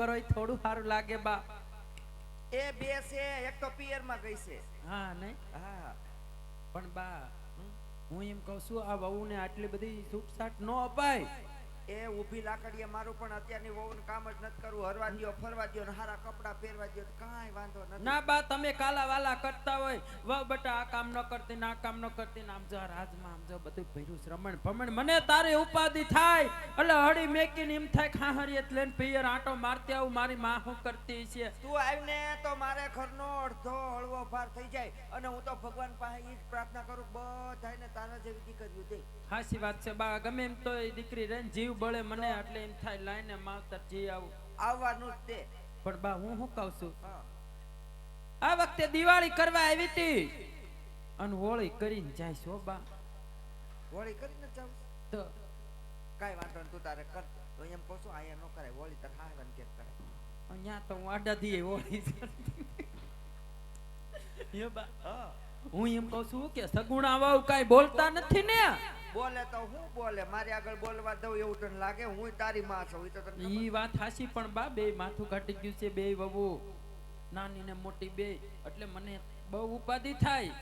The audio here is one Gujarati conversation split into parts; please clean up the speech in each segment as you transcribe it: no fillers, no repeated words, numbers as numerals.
કરો થોડું સારું લાગે બા. એ બે છે એક તો પિયર માં ગઈ છે. હા નહીં હા પણ બા હું એમ કહું છું આ વહુ ને આટલી બધી છૂટછાટ ન અપાય. એ ઊભી લાકડીએ મારું પણ અત્યારની વહુનું કામ જ નથી કરવું. હરવા દ્યો, ફરવા દ્યો ને હારા કપડા પહેરવા દ્યો તો કાંઈ વાંધો નથી. ના બા તમે કાલા વાલા કરતા હોય વહુ બટા આ કામ ન કરતી ને આ કામ ન કરતી ને આમ જો રાજમાં આમ જો બધું ભર્યું શ્રમણ ભમણ મને તારે ઉપાધિ થાય એટલે હળી મેકીને એમ થાય ખાહરિયત લઈને પિયર આંટો મારતી આવું મારી માં શું કરતી છે. તું આવીને તો મારે ઘરનો અડધો હળવો ભાર થઈ જાય અને હું તો ભગવાન પાસે ઈ જ પ્રાર્થના કરું બધાને તારા જેવી દીકરીઓ દે. હાચી વાત છે બા ગમે એમ તો એ દીકરી રહીને જીવ બળે મને એટલે એમ થાય લાઈને માવતર જી આવું આવવાનું જ તે. પણ બા હું શું કહું છું આ વખતે દિવાળી કરવા આવી હતી અને હોળી કરીને જાય છો બા. હોળી કરીને જાવ તો કાંઈ વાંધો નહીં તું તારે કર. તો એમ કહું છું અહીંયા ન કરાય હોળી તારે હારવાની કેમ કરાય. અહીંયા તો હું આડા દીએ હોળી એ બા હું એમ કહું છું કે સગુણા વાવ કાઈ બોલતા નથી ને. બોલે તો હું બોલે મારી આગળ બોલવા દઉં એવું તને લાગે? હું તારી માં છું ઈ તો તને ઈ વાત હાસી પણ બા બે માથું કાઢી ગયું છે બે વહુ નાની ને મોટી બે એટલે મને બહુ ઉપાધિ થાય.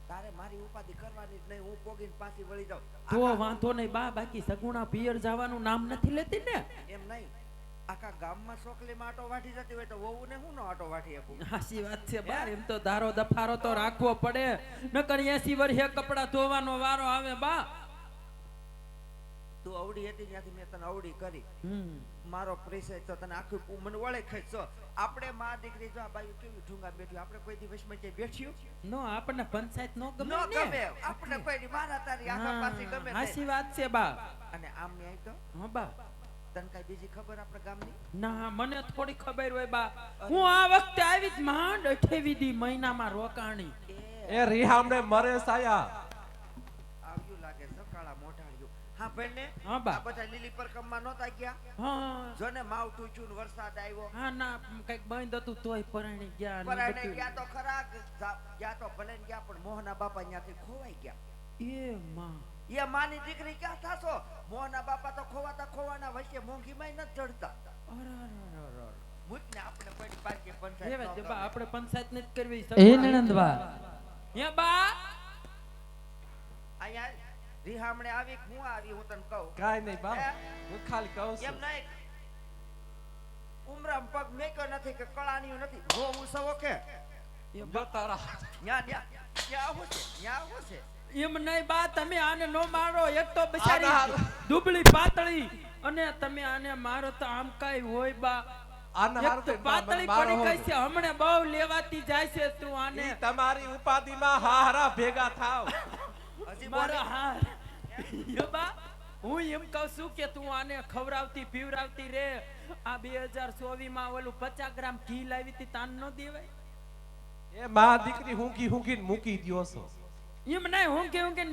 તારે મારી ઉપાધિ કરવાની જ નહીં. હું પોગીને પાછી વળી જાઉં તો વાંધો નહીં બા બાકી સગુણા પિયર જવાનું નામ નથી લેતી ને. એમ નહીં આખા ગામમાં છોકરીમાં આટો વાટી જતી હોય તો વહુ ને હું નો આટો વાટી આપું? હાસી વાત છે બા એમ તો ધારો દફારો તો રાખવો પડે નકર 80 વર્ષે કપડા ધોવાનો વારો આવે બા. તું અવડી હતી ત્યાંથી મેં તને અવડી કરી. મારો પરિચય તો તને આખું મને વળે ખેંચો. આપણે માં દીકરી જો આ બાયું કેવી ઢુંગા બેઠી આપણે કોઈ દિવસ માં ક્યાંય બેઠ્યું નો આપણને પંચાયત નો ગમે નો ને ગમે આપણે કોઈ ની મારા તારી આખા પાસે ગમે હાસી વાત છે બા. અને આમ ન્યાય તો હા બા તને કઈ બીજી ખબર આપણે ગામની? ના મને થોડી ખબર હોય બા. હું આ વખતે આવી જ માંડ 28 મહિનામાં રોકાણી. એ રીહામને મરે સાયા આવ્યું લાગે સકાળા મોઢાળ્યું. હા બેને હા બા. આ બધા લીલી પરકમમાં નહોતા ગયા? હા જો ને માવઠું ચૂન વરસાદ આવ્યો. હા ના કઈક બંધ હતું તોય પરાણી ગયા ને પરાણે બધું. ગયા તો ખરા ગયા તો ભલે ને ગયા પણ મોહના બાપા ત્યાંથી ખોવાઈ ગયા. એ માં એ માની દીકરી ક્યાં થાશો? મોહના બાપા તો ખોવાના વચ્ચે મોંઘીમાં ન ચડતા. મુજને આપણે પડી પાછી એવા પંચાયત છે બા આપણે પંચાયત ને જ કરવી એ નણંદબા હે બા અહીંયા રીહામણે આવી હું આવી હું તને કહું કાઈ નહીં બા હું ખાલી કહું એમ છું નહીં ઉમરામ પગ મેક્યો નથી કે કળાણીયું નથી. જો હું સવો કે જો તારા ન્યા ન્યા ન્યા આવું છે ન્યા આવું છે. એમ નહીં બા તમે આને નો મારો એક તો બિચારી આના- દુબળી પાતળી અને તમે આને મારો તો આમ કઈ હોય બા. આના એક હારું તો તો પાતળી મારો પડી હોય. ગઈ છે હમણે બહુ લેવાતી જાય છે તું આને ઈ તમારી ઉપાધિમાં હારા ભેગા થાવ. હજી મારા બોલે હા યો બા હું એમ કહું છું કે તું આને ખવરાવતી પીવરાવતી રે. આ 2024 માં ઓલું 50 ગ્રામ ઘી લાવી હતી તાન નો દેવાય? એ માં દીકરી હુંકી મૂકી દ્યો છો. એમ નહીં હું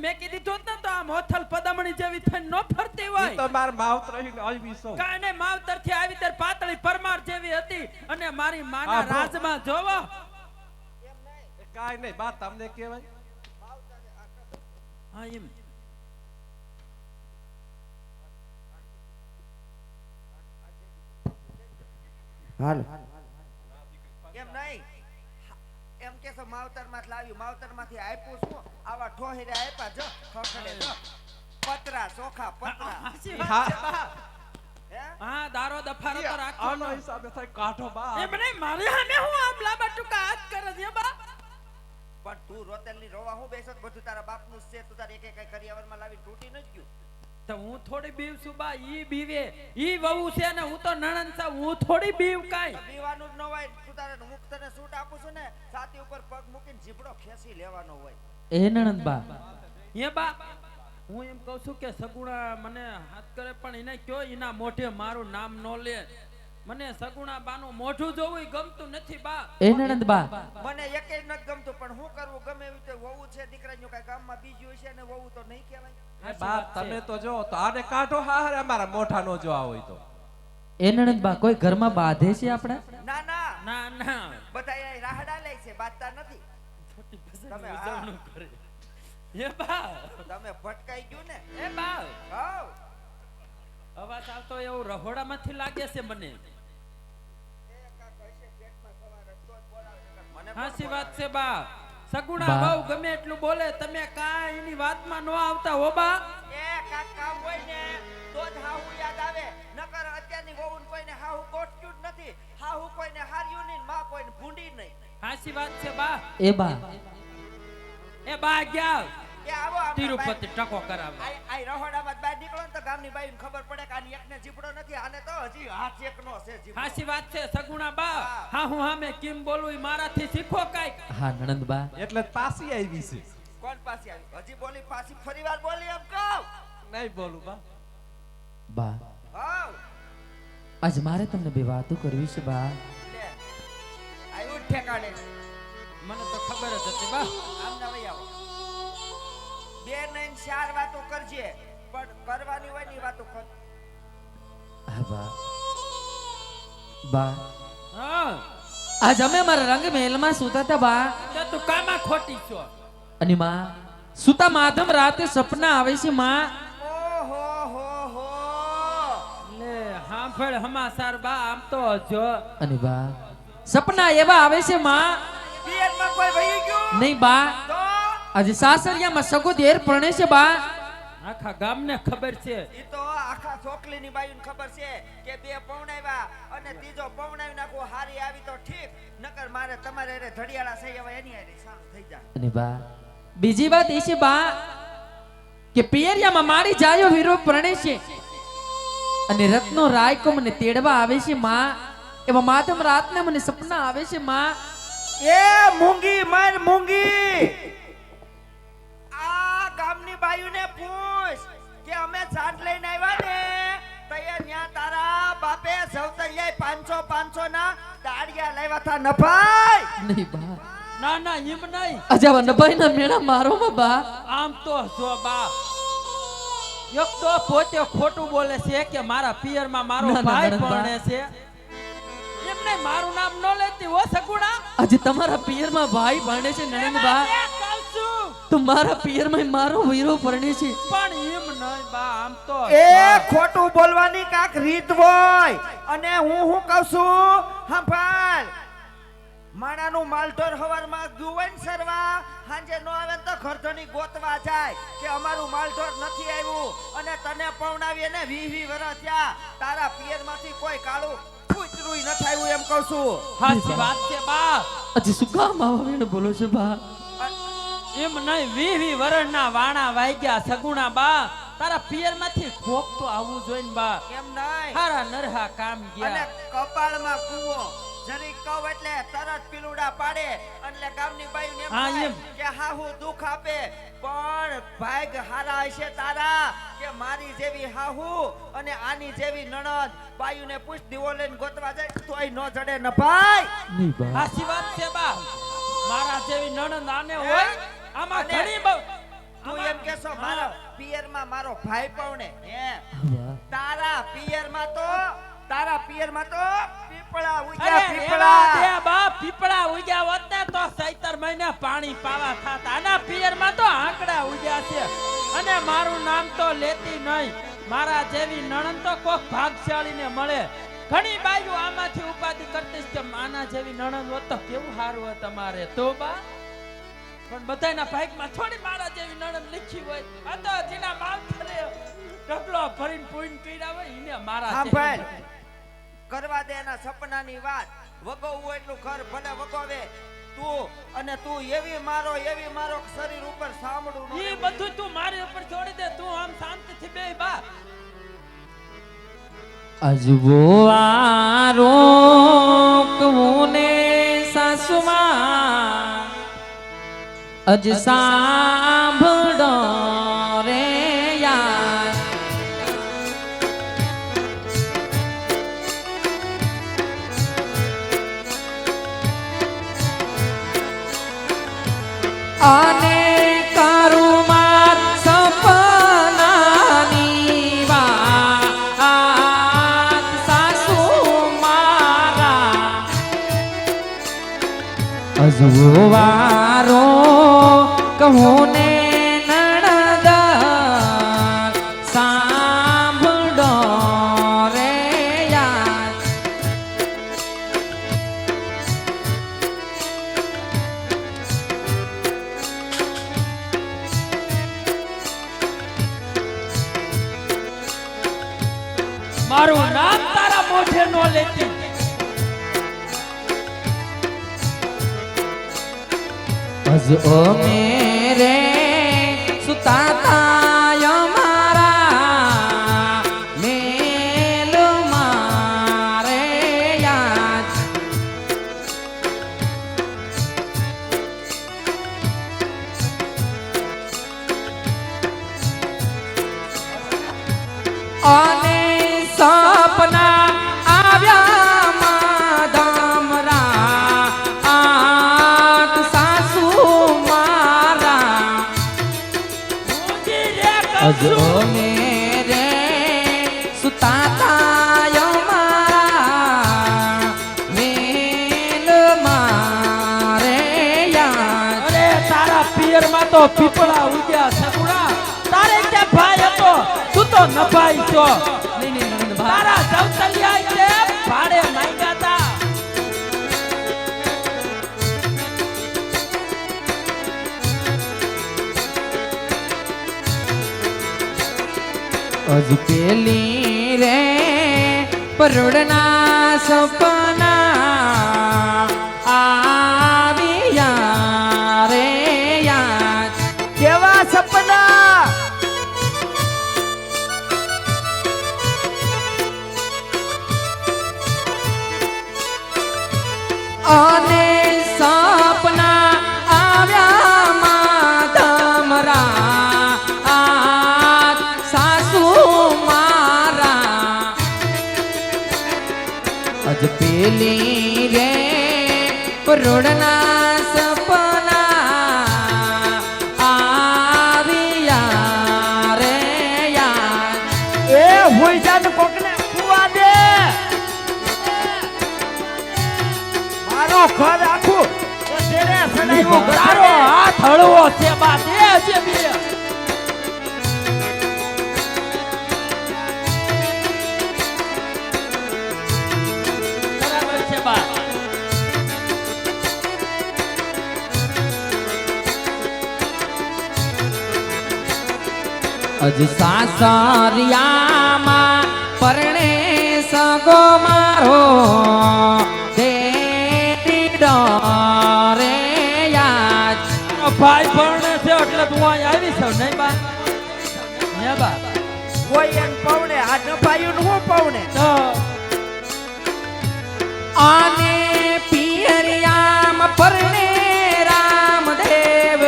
મેં કીધી તો તો આ મોથલ પદમણી જેવી થઈને નો ફરતી ઈ હોય. તો માર માવત રહીને આવી છો. કાંઈ નહીં માવતર થી આવી ત્યારે પાતળી પરમાર જેવી હતી અને મારી માના હા, રાજમાં જોવો. કાઈ નહીં બા તમને કહેવાય હા એમ હાલ એમ નહીં એમ કે છે માવતર માં લાવ્યું માવતર માંથી આપ્યું શું આવા ઠોહેરે આપ્યા જો ખખડે જો પતરા ચોખા પતરા હાચી હા. વાત છે બા. હે હા દારો દફારો તો રાખો આનો હિસાબે થાય કાઢો બા. એમ નહીં મારી સામે હું આમ લાંબા ટૂંકા હાથ કરે છે બા. પણ તું રોતેલ ની રોવા હું બેસત બધું તારા બાપ નું છે તું તારે એક કરિયાવર માં લાવી તૂટી ન ગયું. તો હું થોડી બીવ છું બા ઈ બીવે ઈ વહુ છે ને હું તો નણંદ છું હું થોડી બીવ કાઈ. પીવાનું જ ન હોય તું તારે મુખ તને સૂટ આપું છું ને છાતી ઉપર પગ મૂકીને જીભડો ખેંચી લેવાનો હોય. એ નણંદબા હે બા હું એમ કહું છું કે સગુણા મને હાથ કરે પણ એને કયો એના મોઢે મારું નામ નો લે. મને સગુણા બાનું મોઢું જોવું ગમતું નથી બા. એ નણંદબા મને એકેય નથી ગમતું પણ શું કરવું ગમે એવી તો વહુ છે દીકરાનું કઈ ગામમાં બીજું છે ને વહુ તો નહીં કહેવાય. એ બા તમે તો જો તો આને કાઢો હારે અમારા મોઢા નો જો હોય તો. એ નણંદબા કોઈ ઘરમાં બાધે છે આપણે? ના ના ના ના બધા અહીં રાહડા લે છે બાજતા નથી. તમે હા. ઉજવણું કરે. હે બા તમે ભટકાઈ ગયું ને એ બા હાવ અવાજ આવતો એવું રહોડામાંથી લાગે છે મને. હાચી વાત છે બા સગુણા બા. બહુ ગમે એટલું બોલે તમે કાંઈ એની વાતમાં ન આવતા હો બા એ કાક કામ હોય ને તો જ હાહુ યાદ આવે નકર અત્યારની વહુને કોઈને હાહુ ગોઠ્યું જ નથી હાહુ કોઈને હાર્યું નહીં માં કોઈને ભૂંડી નહીં હાચી વાત છે બા એ બા એ બા ગયા એ આવો આપણે તિરુપતિ ટકો કરાવે આઈ રહોડામાં બહાર નીકળો ને તો ગામની બાઈને ખબર પડે કે આની એકને જીપડો નથી આને તો હજી હાથ એકનો છે જીપડો હાચી વાત છે સગુણા બા હા. હા હું હામે કેમ બોલું ઈ મારાથી શીખો કાંઈક હા નણંદ બા એટલે જ પાછી આવી છે કોણ પાછી આવી હજી બોલી પાછી ફરીવાર બોલી એમ કહું નહીં બોલું બા બા હાવ આજ મારે તમને બે વાતો કરવી છે બા લે આવ્યું જ ઠેકાણે મને તો ખબર જ હતી બા આમ ના વઈ આવો બે નહીં ચાર વાતો કરજે પણ કરવાની હોય ની વાતો કર હા બા બા હા આજ અમે મારા રંગ મહેલમાં સૂતા હતા બા તે તું કામાં ખોટી છો અને માં સુતા માધમ રાતે સપના આવે છે માં ઓહો હો હો લે હાંભળ હમાસાર બા આમ તો જો અને બા સપના એવા આવે છે માં પિયરમાં કોઈ વહી ગયું નહીં બા તો આજે સાસરિયામાં સગો દેર પરણે છે બા આખા ગામને ખબર છે ઈ તો આખા ચોકલીની બાયુને ખબર છે કે બે પૌણાવ્યા અને ત્રીજો પૌણાવી નાખો હારી આવી તો ઠીક નકર મારે તમારે રે ધડિયાળા થઈ હવે એની હારી સામ થઈ જાય અને બા બીજી વાત એ છે બા કે પિયરિયામાં મારી જાયો વીરો પરણે છે અને રત્નો રાયકો મને તેડવા આવે છે માં એવા માધમ રાતને મને સપના આવે છે માં એ મૂંગી માર મૂંગી આ ગામની બાયુને પૂછ કે અમે જાન લઈને આવ્યા ને તૈયાર ન્યા તારા બાપે સૌતરિયાએ 500 500 ના દાડિયા લાવ્યા હતા નભાઈ નહીં બા ના ના એમ નહીં અજાવા નભાઈ ના મેળા મારો માં બા આમ તો જો બા એક તો પોતે ખોટું બોલે છે કે મારા પિયરમાં મારો ના, ના, ભાઈ નણંદ બા. પરણે છે એમ નહીં મારું નામ ન લેતી હો સગુણા આજે તમારા પિયરમાં ભાઈ ભણે છે નણંદ બા એ કહું છું. તો મારા પિયરમાં મારો વીરો પરણે છે પણ એમ નહીં બા આમ તો એ ખોટું બોલવાની કાક રીત હોય અને હું કહું છું સાંભળ માણાનું માલઢોર હવારમાં ગયું હોય ને સરવા હાંજે નો આવે ને તો ઘરધણી ગોતવા જાય કે અમારું માલઢોર નથી આવ્યું અને તને પવણાવીએ ને 20 વર્ષ થયા તારા પિયરમાંથી કોઈ કાળું કૂતરું ન થયું એમ કહું છું સાચી વાત છે બા આજે શું કામ આવીને બોલો છો બા એમ નહીં 20 વર્ષના વાણા વાગ્યા સગુણા બા તારા પિયરમાંથી કોક તો આવવું જોઈએ ને બા એમ નહીં હારા નરહા કામ અને ગયા કપાળમાં કૂવો જરીક કહું એટલે તરત પીલુડા પાડે એટલે ગામની બાયુને એમ હા, થાય એમ. કે હાહુ દુખ આપે પણ ભાગ હારા હશે તારા કે મારી જેવી હાહુ અને આની જેવી નણંદ બાયુને પૂછ દીવો લઈને ગોતવા જાય તોય નો જડે ન ભાઈ નહીં બા સાચી વાત છે બા મારા જેવી નણંદ આને હોય આમાં અને ઘણી બહુ તું એમ કેસો મારા પિયરમાં મારો ભાઈ પવણે હે બા તારા પિયરમાં તો પીપળા અરે ઉગ્યા રેવા દે પીપળા બા પીપળા ઉગ્યા હોત ને તો 17 મહિને પાણી પાવા થાત આના પિયરમાં તો આંકડા ઉગ્યા છે અને મારું નામ તો લેતી નહીં મારા જેવી નણંદ તો કોક ભાગશાળીને મળે ઘણી બાયુ આમાંથી ઉપાધિ કરતી છે કે માના જેવી નણંદ હોત તો કેવું સારું હોત તમારે તો બા પણ બધાના ભાગમાં થોડી મારા જેવી નણંદ લખી હોય આ તો જેના માલ કરે ઢગલો ભરીને પૂઈન પીડા હોય એને મારા સાંભળ જેવી કરવા દે એના સપનાની વાત વગોવું એટલું ઘર ભલે વગોવે તું એવી મારો શરીર ઉપર સાંભળું ન ઈ રહેવું. બધું તું મારી ઉપર છોડી દે તું આમ શાંતિથી બે બા અજવો આરો કવુને સાસુમાં અજ સાંભળો રે યાર અને કરુમાર સપનાની વાત સાસુ મારા અજવારો કહું ને નણદ સાંભળો રે યાર મારું નામ તારા મોઢે નો લેતી. અજો મેરે સુતાતા મારા મેલ મારે યાદ. અને સપના આવ્યા માધમરા આત સાસુ મારા. અજો મેરે સુતાતા મારા મેલ મારે યાદ. અરે તારા પિયરમાં તો પીપળા ઉગ્યા સગુણા. તારે ક્યાં ભાઈ હતો? તું તો નભાઈ છો. નહીં નહીં નણંદભા. તારા જવતલિયા છે ભાડે માંગ્યા તા. અજ પેલી રે પરોડના સપના આવ્યા રે યાદ. કેવા સપના? અને સપના આવ્યા માધમરા આ સાસુ મારા. અજ પેલી રે પરોડના સપના આવ્યા રે યાદ. એ હોઈ જાન કોકને કુવા દે. મારો ઘર આખું એ તેરે સડાયો તારો હાથ હળવો છે બા દે છે બે. બરાબર છે બા. અજ સાસરિયામાં પરણે સગો મારો દેતી ડરે યાદ. ભાઈ ભણે છે એટલે તું અહીં આવી છો નહીં બા? હે બા? કોઈ એન પવને આ નભાયું નું હું પવને. તો આને પિયરિયામાં પરણે રામદેવ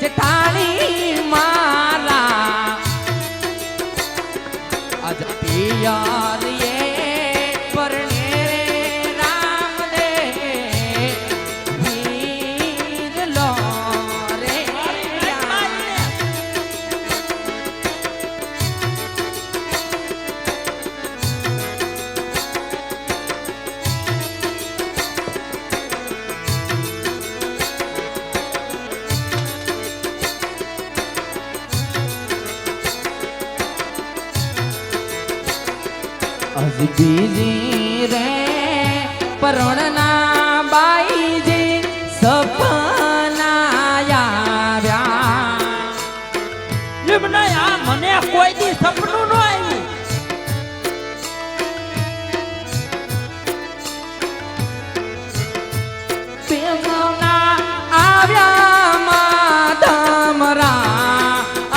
જેઠાણી મારા. આજ પિયરિયે પરણે રામદેવ વીર લો રે યાદ. અજ બીજી રે પરણના બાઈજી સપના આવ્યા. એમ નહીં, આ મને કોઈ દી સપનું ન આવ્યું. પેગના આવ્યા માધમરા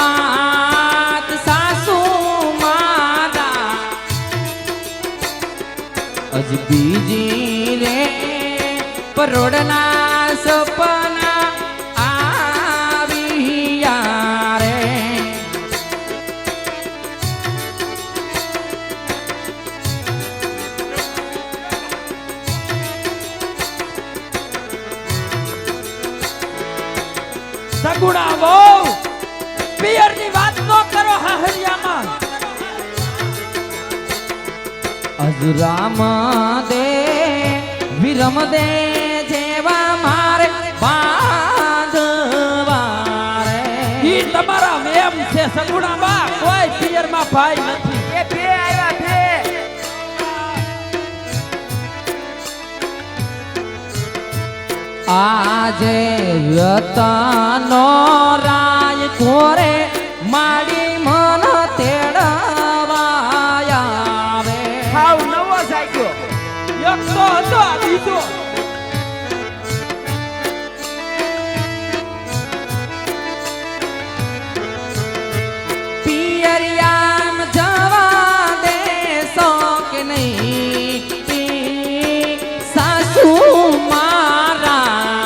આત સાસુ મારા. અજ બીજી રે પરોડના સપના આવ્યા રે. સગુણા બહુ પિયરની વાત ન કરો હાહરિયામાં. અજ રામ દે વિરમ દે જેવા મારે બાંધવા રે. ઈ તમારા વેમ છે સગુણા બા. કોઈ પિયરમાં ભાઈ નથી. એ બે આવ્યા બે. આજે રતનો રાય કોરે માડી મન તેડા હાવ નવો જાગ્યો. એક તો હતો આ બીજો પિયરિયામ જવા દેશો કે નહીં સાસુ મારા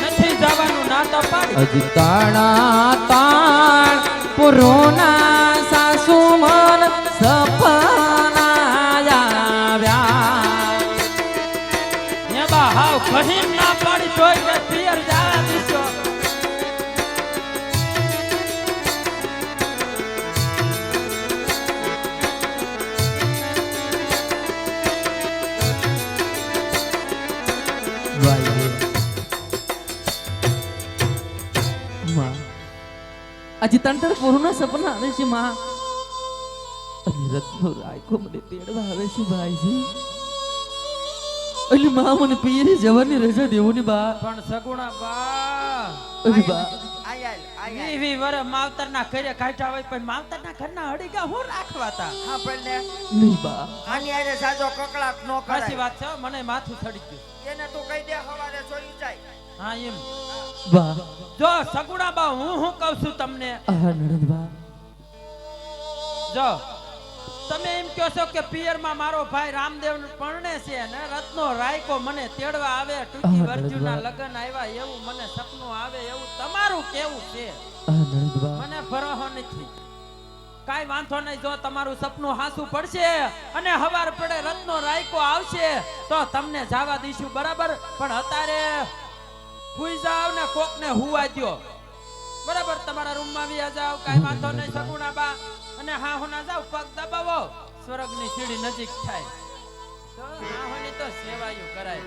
નથી જવાનું ના તો પાડી અજતાણા તાણ પુરોના સાસુ મન સપના આવ્યા હે બા હાવ કહી ના પાડી તોય કે પિયર જવા દીશો હજી તંતર પૂરું સપના આવે છે માં અને રત્નો રાયકો મને તેડવા આવે છે ભાઈજી અલી માં મને પિયરે જવાની રજા દેવું ને બા પણ સગુણા બા અલી બા વી વી વરે માવતરના ઘરે કાઢ્યા હોય પણ માવતરના ઘરના હડીગા હું રાખવાતા હા પણ ને નહીં બા આની આરે સાજો કકળાટ નો સાચી કરાય. વાત છે મને માથું ચડી ગયું એને તું કહી દે હવારે સોઈ જાય. હા એમ બા જો સગુણા બા હું કહું છું તમને આ નણંદ બા જો તમે એમ કહો છો કે પિયરમાં મારો ભાઈ રામદેવ પરણે છે ને રત્નો રાયકો મને તેડવા આવે ટૂંકી વર્જુના લગન આવ્યા એવું મને સપનું આવે એવું તમારું કેવું છે આ નણંદ બા મને ભરોસો નથી કાઈ વાંધો નહીં જો તમારું સપનું હાસું પડશે અને હવાર પડે રત્નો રાયકો આવશે તો તમને જવા દઈશું બરાબર પણ અત્યારે હુઈ જાવ ને કોકને હુવા દ્યો બરાબર તમારા રૂમમાં વી જાવ કાઈ વાંધો નહીં સગુણા બા અને હા હોના જાવ પગ દબાવો સ્વર્ગની સીડી નજીક થાય તો હા હોની તો સેવાયું કરાય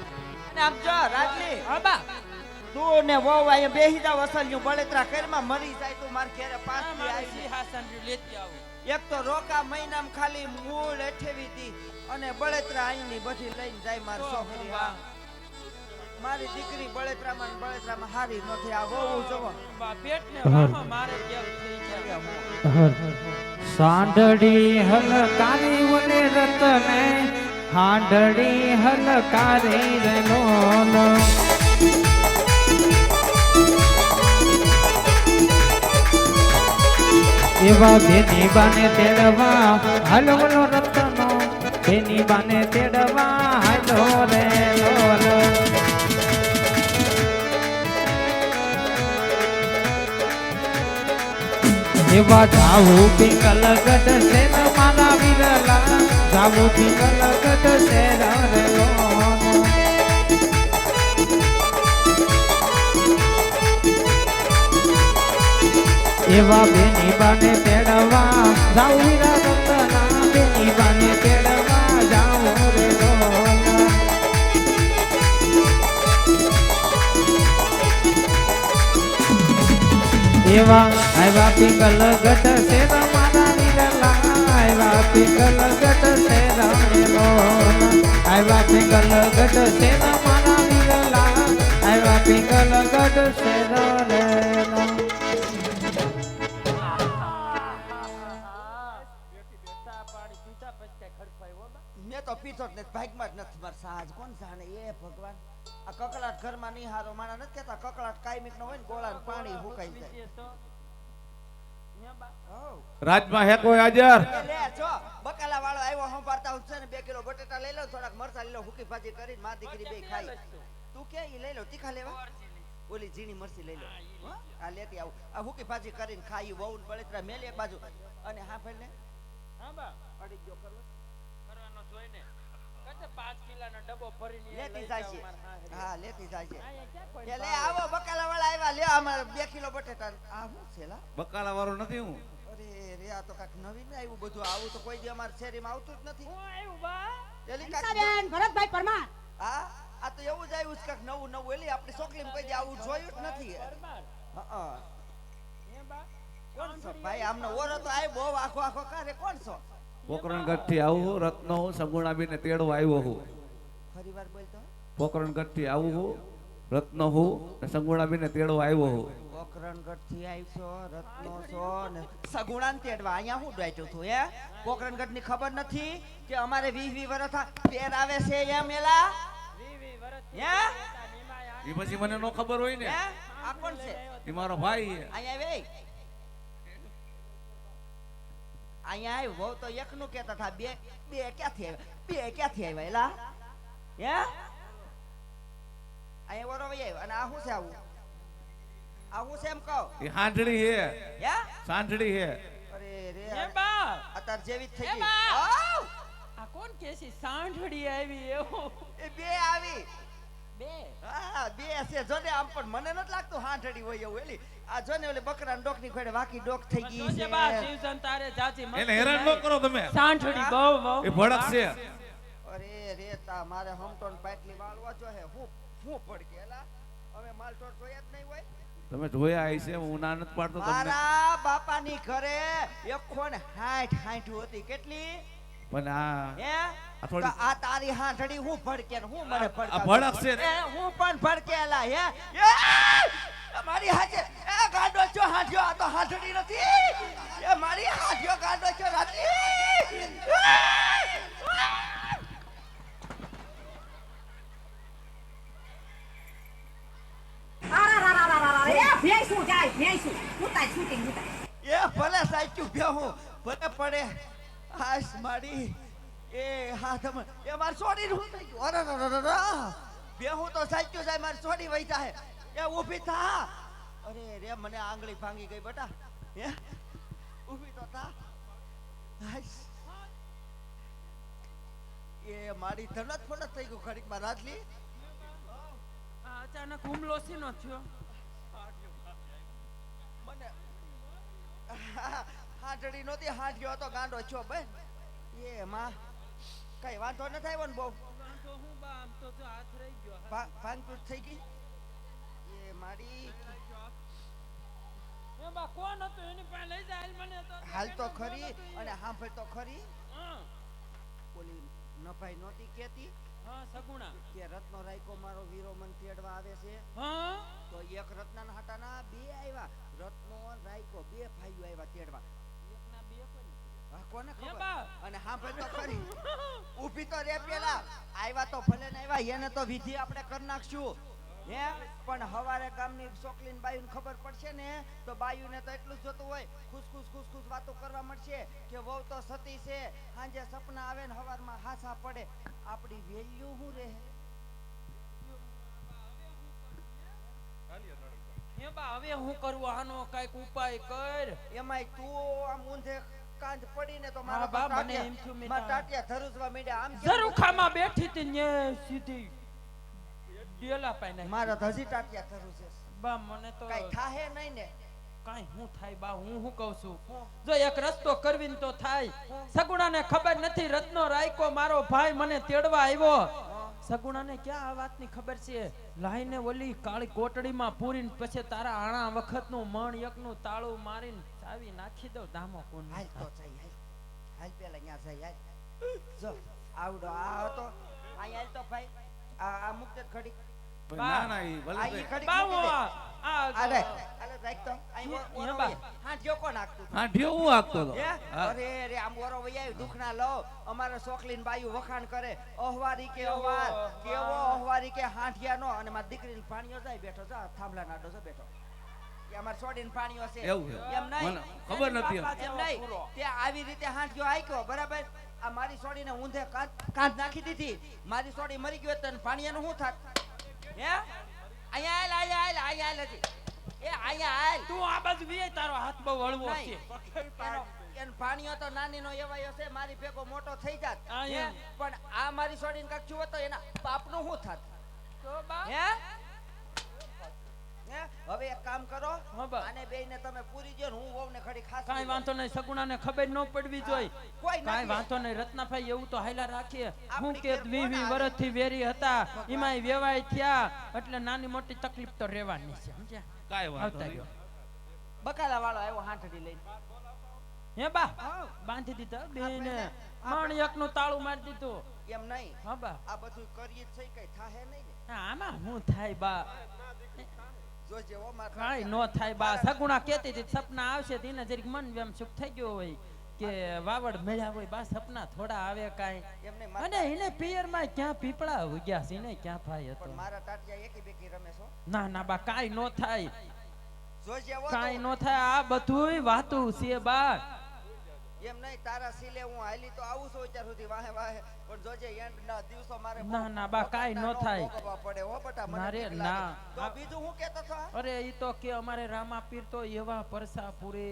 અને આમ જો રાજલી હા બા તું ને વહુ અહીંયા બેહી જાવ અસલ્યું બળતરા કરમાં મરી જાય તું માર ઘરે પાંચ દી મારે આવી. સિંહાસન લેતી આવું એક તો રોકા મહિનામાં ખાલી મૂળ એઠેવી દી અને બળતરા અહીંની બધી લઈને જાય માર છોકરી. હા. મારી દીકરી બળતરામાં હારી નથી આ વહુ જોવો. બા પેટને વાહો મારે કેમ થઈ જાય સાંડળી હલકારી વને રતને હાંડળી હલકારી રે લોલો એવા બેની બાને તેડવા હલવલો રતનો બેની બાને તેડવા હલો રે લોલો એવા જાવું પિંગલ ગઢ છે ને મારા વિરલા જાવું પિંગલ ગઢ છે રે લોનો એવા બેની બાને તેડવા જાવું વીરા રતના બેની બાને તેડવા જાવું રે લોના એવા આવ્યા પિંગલ ગઢ છે મારા વિરલા આવ્યા પિંગલ ગઢ છે રમેલો આવ્યા પિંગલ ગઢ છે મારા વિરલા આવ્યા પિંગલ ગઢ છે રેલો મેં તો પીતો જ નથી ભાગમાં જ નથી માર સાજ કોણ જાણે એ ભગવાન આ કકળાટ ઘરમાં નહીં હારો માણા નથી કેતા કકળાટ કાયમિક નો હોય ને ગોળા ને પાણી હુકાઈ જાય. હોવ. રાજમાં હે કોઈ હાજર એ લે જો બકાલા વાળો આવ્યો સંભાળતા હું છે ને 2 કિલો બટેટા લઈ લઉં થોડાક મરચા લઈ લઉં હુકી ભાજી કરીને માં દીકરી બે ખાઈ. તું કે ઈ લઈ લો તીખા લેવા ઓલી ઝીણી મરચી લઈ લો હો? આ લેતી આવું આ હુકી ભાજી કરીને ખાઈ વહુ ને બળતરા મેલી એક બાજુ અને હા ભાઈ ને હા બા અડી ગયો કરવો કરવાનો જોઈને કતે 5 કિલોનો ડબ્બો ભરીને લેતી જાય છે. હા લેતી જાય છે. અહીંયા ક્યાં કે લે આવો બકાલા વાળા આવ્યા લે અમારે 2 કિલો બટેટા આ શું છે લા બકાલા વાળો નથી હું અરે રે આ તો કાક નવીન આવ્યું બધું આવું તો કોઈ દી અમાર શેરીમાં આવતું જ નથી. હું આવ્યું બા એલી કાક બેન ભરતભાઈ પરમાર હા આ તો એવું જ આવ્યું છે કાક નવું નવું એલી આપણી છોકરીમાં કોઈ દી આવું જોયું જ નથી. પરમાર હા હે બા કોણ છો ભાઈ આમનો ઓરો તો આય બહુ આખો આખો કારે કોણ છો પોકરણગઢ થી આવું હું રત્નો હું સગુણાબીને તેડવા આવ્યો હું ફરી વાર બોલતો પોકરણગઢ થી આવું હું રત્ન હું ને સંગુણા બેને તેડવા આવ્યો હું પોકરણગઢ થી આવ્યો રત્નો છો ને સગુણાન તેડવા અહીંયા હું ડ્રાઈટું છું હે પોકરણગઢ ની ખબર નથી કે અમારે 20 વર્ષ પેર આવે છે એમ મેલા હે એ પછી મને નો ખબર હોય ને હે આ કોણ છે એ મારો ભાઈ છે. અહીંયા આવે અહીંયા આવ્યો બહુ તો એકનું કહેતા હતા બે બે ક્યાંથી આવ્યા એલા હે અહીંયા વરો વઈ આવ્યો અને આ શું છે આવું આ શું છે એમ કહો એ હાંડળી હે હે સાંઢળી હે અરે રે એ બા અત્યારે જેવી જ થઈ એ ગઈ બા! આવ! આ કોણ કે છે સાંઢળી આવી એવું એ બે આવી બે હા બે છે જો ને આમ પણ મને નથી લાગતું હાંઠડી હોય એવું એલી આ જો ને ઓલી બકરાની ડોકની ખોડે વાકી ડોક થઈ ગઈ જોજે છે બા શિવજન તારે જાજી મસ્તી એને હેરાન ન નહીં. કરો તમે સાંઢળી બહુ એ ભડક છે અરે રે તા મારે હમટોન પાટલી વાળવા જો હે હું પડકે એલા હવે માલટોર જોયા જ નહીં હોય તમે જોયા હશે હું ના નથી પાડતો તમને મારા બાપાની ઘરે એકો ને 60 હતી કેટલી પણ આ હે આ થોડી- તો આ તારી હાંઠડી હું ભડકે ને હું મને આ ભડકાવ ભડક છે ને? એ હું પણ ભડકેલા હે એ મારી હાથે એ ગાડો છો હાથ્યો આ તો હાંઠડી નથી એ મારી હાથ્યો ગાડો છો રાતી એ ભલે સાચું ભેહું ભલે પડે હાશ મારી એ હાથ એ માર છોડી હું થઈ ગયું અરે ભેહું તો સાચું જાય માર છોડી વઈ જાય એ ઊભી થા અરે રે મને આંગળી ભાંગી ગઈ બેટા હે ઊભી તો થા હાશ એ મારી ધનત ફળત થઈ ગયું ઘડીક માં રાજલી આ અચાનક હુમલો શીનો થયો મને હાંઠડી નહોતી હાંઠ્યો હતો ગાંડો છો બેન એ માં કઈ વાંધો ન થાય ને બહુ વાંધો હું બા આમ તો જો હાથ રહી ગયો ભાંગતૂટ થઈ ગઈ એ મારી એ બા કોણ હતું એની પાસે લઈ જાય મને તો હાલ તો ખરી અને સાંભળ તો ખરી હા ઓલી નભાઈ નહોતી કેતી હા સગુણા કે રત્નો રાયકો મારો વીરો મન તેડવા આવે છે હા તો એક રત્ના હાટાના બે આવ્યા રત્નો રાયકો બે ભાઈઓ આવ્યા તેડવા એકના બે કોઈ હા, કોને એ ખબર બા. અને સાંભળ તો ખરી ઊભી તો રે પેલા આવ્યા તો ભલે ને આવ્યા એને તો વિધિ આપણે કરી નાખશું હે પણ હવારે ગામની છોકરીને બાયુને ખબર પડશે ને તો બાયુને તો એટલું જ જોતું હોય ખુશ વાતો કરવા મળશે કે વહુ તો સતી છે સાંજે સપના આવે ને હવારમાં હાસા પડે આપણી વેલ્યુ શું રહે હે બા હવે હું કરવું આનો કઈક ઉપાય કર એમાંય તું આમ ઊંધે કાંધ પડીને તો હા, મારા બા, મને ટાટિયા- એમ થયું મેં મારા તો- ટાટિયા ધરુજવા માંડ્યા આમ કેમ? ઝરૂખામાં બેઠી હતી ને સીધી ડેલા પાઈને મારા તો હજી ટાટિયા ધરુજે છે. બા મને તો કાંઈ થાહે નહીં ને કાઈ હું થાય બા હું કહું છું જો એક રસ્તો કરવીને તો થાય સગુણાને ખબર નથી રત્નો રાયકો મારો ભાઈ મને તેડવા આવ્યો સગુણાને ક્યાં આ વાતની ખબર છે લાઈને ઓલી કાળી કોટડીમાં પૂરીને પછી તારા આણા વખતનું મણ એકનું તાળું મારીને ચાવી નાખી દઉં દામો કોણ હાલ તો જઈ હાલ પેલા અહીંયા જઈ હાલ જો આવડો આ હતો અહીંયા હાલ તો ભાઈ આ મુક્ત ઘડી પણ ના ના ઈ ભલે આ ઈ ભાઈ. ઘડી બાવો મૂકી દે. આ અરે અરે રાખ તો અહીં અહીંયા બા. હા જો કોણ નાખતું હા ઢ્યો હું હાંકતો હતો હે હા. અરે રે આમ ઓરો વૈયા દુખના લો અમારે સોકલીન બાયુ વખાણ કરે અહવારી કે અહવાર કેવો અહવારી કે હાંઠિયાનો અને મારી દીકરીને પાણીઓ જાય બેઠો જા થાંભલા નાડો છે બેઠો કે અમાર છોડીને પાણીઓ છે એવું છે. એમ નહીં મને ખબર નથી એમ. એમ નહીં તે આવી રીતે હાંઠિયો આક્યો બરાબર આ મારી છોડીને ઊંધે કાંધ નાખી દીધી મારી છોડી મરી ગયો તને પાણીયાનું શું થાત હે અહીંયા હાલ હજી એ અહીંયા હાલ તું આ બાજુ વી તારો હાથ બહુ હળવો છે નહીં. એનો ભાણિયો તો નાનીનો એવાયો છે મારી ભેગો મોટો થઈ જાત હા, હે? એમ. પણ આ મારી છોડીને કાક જુઓ તો એના બાપનું શું થાત તો બા હે હે હવે એક કામ કરો હા, બા. આને બેયને તમે પૂરી જો ને હું વહુને ખડી ખાસ કાઈ વાંધો નહીં સગુણાને ખબર ન પડવી જોઈએ કોઈ કાઈ નથી. વાંધો નહીં રત્નાભાઈ એવું તો હાયલા રાખીએ હું આપણી કે ઘેર 20 કોણ આવે? વર્ષથી વેરી હતા એમાંય વેવાય થયા એટલે નાની મોટી તકલીફ તો રહેવાની છે સમજ્યા કાંઈ વાંધો આવતા નહીં. રહ્યો બકાલા વાળો આવ્યો હાંઠડી લઈને હે બા બાંધી દીધા બેને માણિયક નું તાળું મારી દીધું એમ નહીં હા બા આ બધું કરીએ જ છે કઈ થાહે નહીં ને હા, આમાં શું થાય બા જોજે હો માર કાંઈ નો થાય બા સગુણા કહેતી હતી સપના આવશે તો એને જરીક મન એમ સુખ થઈ ગયો હોય કે વાવડ મળ્યા હોય બા સપના થોડા આવે કાંઈ એમને અને એને પિયરમાં ક્યાં પીપળા ઉગ્યા છે ને ક્યાં ભાઈ હતો પણ મારા ટાટિયા એકી બેકી રમે છો ના ના બા કાંઈ નો થાય જોજે હો કાંઈ તો. નો થાય આ બધુંય વાતું છે બા એમ નહીં તારા સિલે હું હાલી તો આવું છું અત્યાર સુધી વાહે વાહે પણ જોજે એન્ડ ના દિવસો મારે ના, ના, બા, કાંઈ નો થાય. ભોગવવા પડે હો બટા મને ના રે, બીક લાગે. ના. તો બીજું હું કહેતો છો અરે ઈ તો કે અમારે રામાપીર તો એવા પરસા પૂરે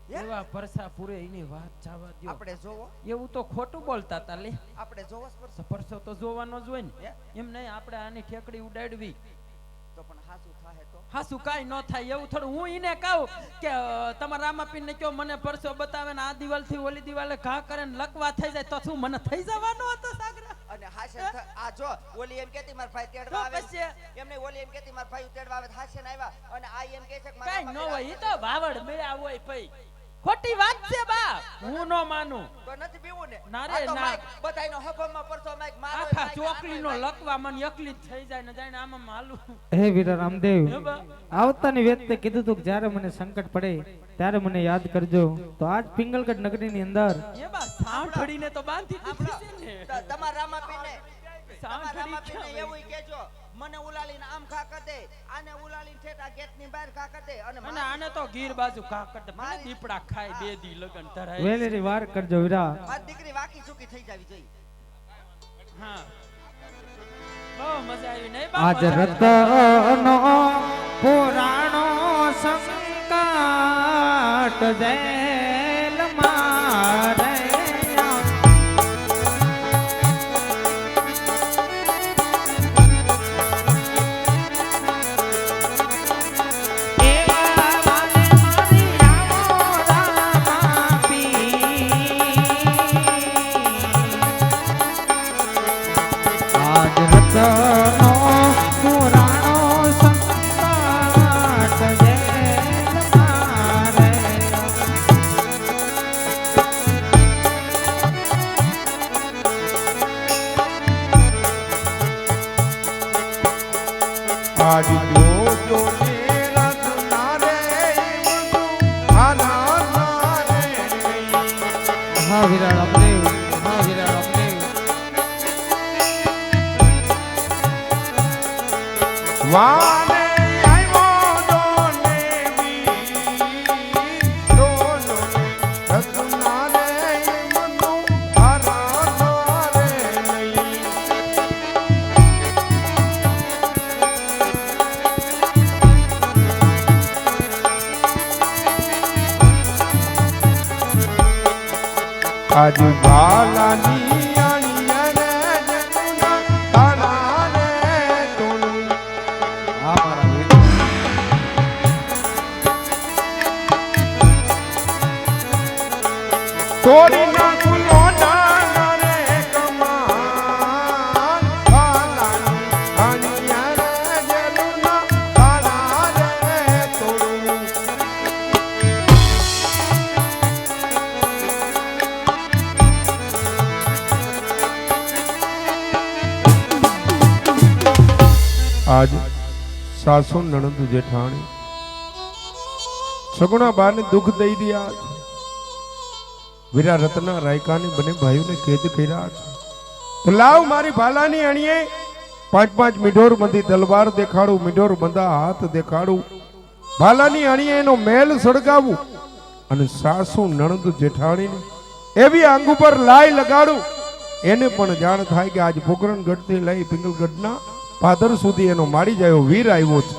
હે? એવા પરસા પૂરે એની વાત જવા દ્યો આપણે જોવો એવું તો ખોટું બોલતા તા લે આપણે જોવો જ પડશે પરસો તો જોવાનો જ હોય ને હે? એમ નહીં આપણે આની ઠેકડી ઉડાડવી તો પણ હાસુ થાહે તો હાસુ કાંઈ ન થાય એવું થોડું હું ઈને કહું કે તમારા રામાપીર ને કયો મને પરસો બતાવે ને આ દિવાલ થી ઓલી દિવાલે ઘા કરે ને લકવા થઈ જાય તો શું મને થઈ જવાનો હતો સાગરા અને હાસે આ જો ઓલી એમ કેતી માર ભાઈ તેડવા તો આવે પછી? એમને ઓલી એમ કેતી માર ભાઈ તેડવા આવે હાસે ને આવ્યા અને આ એમ કહે છે કે કાંઈ ન મારા હોય ઈ તો ભાવડ મેળા હોય ભઈ ખોટી વાત છે બા હું ન માનું તો નથી પીવું ને ના રે, આ તો ના. માઈક બધાયનો હફમાં પરસો માઈક મારો આખા માઈક ચોકડી નો આનો માઈક. લકવા મને એકલી જ થઈ જાય ને જાણે આમાં હાલું હે વીરા રામદેવ હે બા? આવતાની વ્યક્તિ કીધું તું કે જ્યારે મને સંકટ પડે ત્યારે મને યાદ કરજો તો આજ પિંગલગઢ નગરીની અંદર એ બા સાંભળીને તો બાંધી દીધી છે ને તમારા રામાપીરને સાંભળી રામાપીરને ક્યાં એવું કહેજો મને ઉલાલીને આમ ખા કર દે આને ઉલાલીને ઠેઠા ગેટની બહાર ખા કર દે અને અને આને તો ગીર બાજુ કાકડ દે મને દીપડા ખાય બે દી લગન ધરાય વેલેરી વાર કરજો વીરા મારી દીકરી વાકી ચૂકી થઈ જાવી જોઈએ હા બહુ મજા આવી નહીં બા આજ મજા આવી. રતનો પુરાણો સંકાટ જેલ મારે એવા વાલે મારી રામો રામાપી. આજ રતનો પુરાણો સંકટ જેલ મારે આજ જોજો ને રત્ના રે આના નારે હા વીરા રામદેવ હા વીરા રામદેવ વાને આવ્યો દોને વી દોનો રત્ના રે મનો આના નારે નહીં આજ બાલાની આણિયા રે જગુના તારા રે તોણું હા મારા વીર તોડી નાખું લોઢા રે કમાન બાલાની આણિયા રે જગુના તારા રે તોણું આજ સાસુ નણંદ જેઠાણી સગુણા બાને દુઃખ દઈ રહ્યા છે વીરા રત્ના રાયકાની બંને ભાઈઓને કેદ કર્યા છે તો લાવ મારી ભાલાની અણીએ પાંચ મીઢોર બંધી તલવાર દેખાડું મીઢોર બંધા હાથ દેખાડું ભાલાની અણીએ એનો મેલ સળગાવું અને સાસુ નણંદ જેઠાણીને એવી આંગ ઉપર લાઈ લગાડું એને પણ જાણ થાય કે આજ પોકરણગઢ થી લઈ પિંગલગઢના પાદર સુધી એનો માડી જાય વીર આવ્યો છે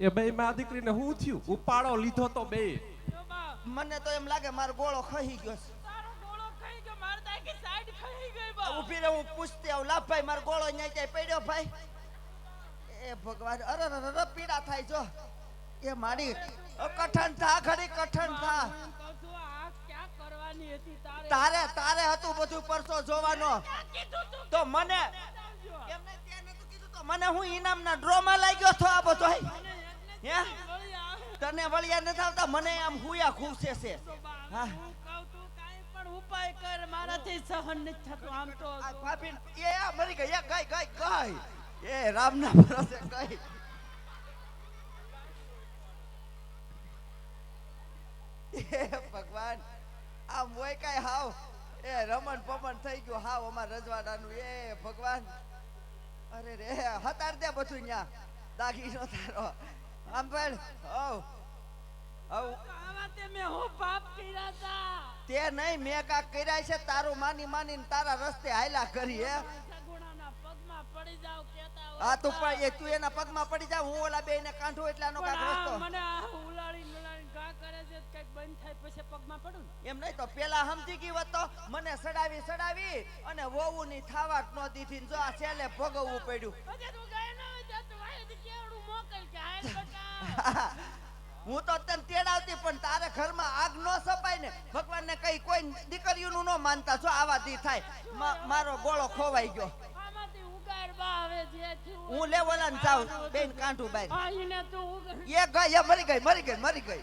એ બે માં દીકરીને હું થયું ઉપાડો લીધો તો બે જો બા મને તો એમ લાગે મારો ગોળો ખહી ગયો છે. તારો ગોળો ખાઈ ગયો માર તાકી સાઈડ ખાઈ ગઈ બા ઊભી રહે હું પૂછતી આવું લાભ ભાઈ મારો ગોળો ન્યાય જાય પડ્યો ભાઈ એ ભગવાન અરે અરે પીડા થાય જો એ મારી કઠણ થા ઘડી કઠણ થા હું કહું છું આ ક્યાં કરવાની હતી તારે તારે તારે હતું બધું પરસો જોવાનો કીધું તું તો મને સમજો. એમને તે નતું કીધું તો મને હું ઇનામના ડ્રોમાં લાગ્યો છો આ બધો હે વળી આવે તને વળિયા નથી આવતા મને આમ હુયા ખૂસે છે તો બા હા. હું કહું તું કાંઈ પણ ઉપાય કર મારાથી સહન નથી થતું આમ તો આ ભાભી એ આ મરી ગઈ એ ગઈ એ રામના ભરોસે ગઈ એ ભગવાન આ મોય કાય હાવ એ રમણ પમણ થઈ ગયું હાવ અમાર રજવાડાનું એ ભગવાન અરે રે હતાર દે બધું ન્યા દાગી નો તારો આમ પણ હવ આવા તે મેં હું પાપ કર્યા તા તે નહીં મેં કાક કર્યા છે તારું માની માનીને તારા રસ્તે હાયલા કરી હે સગુણાના પગમાં પડી જાવ કેતા હોય હા તું પણ એ તું એના પગમાં પડી જા હું ઓલા બેયને કાંઠો એટલાનો કાક પણ આ રસ્તો મને આ ઉલાળી ઘા કરે છે કઈક બંધ થાય પછી પગમાં પડું ને એમ નહીં તો પેલા સમજી ગઈ હોત તો મને સડાવી અને વહુ ની થાવાટ નો દીધી ને જો આ છેલ્લે ભોગવવું પડ્યું પછી તું ગઈ ન હોય તો તું વાયથી કેવડું મોકલ કે હાલ બટા હું તો તને તેડાવતી પણ તારે ઘરમાં આગ નો સપાય ને ભગવાનને કઈ કોઈ દીકરીઓનું ન માનતા છો આવા દી થાય મારો ગોળો ખોવાઈ ગયો આમાંથી ઉગાડ બા હવે જે થયું હું લેવલા ને જાઉં બેન કાંઠું બાઈ આ ઈને તું ઉગાડ એ ગઈ એ મરી ગઈ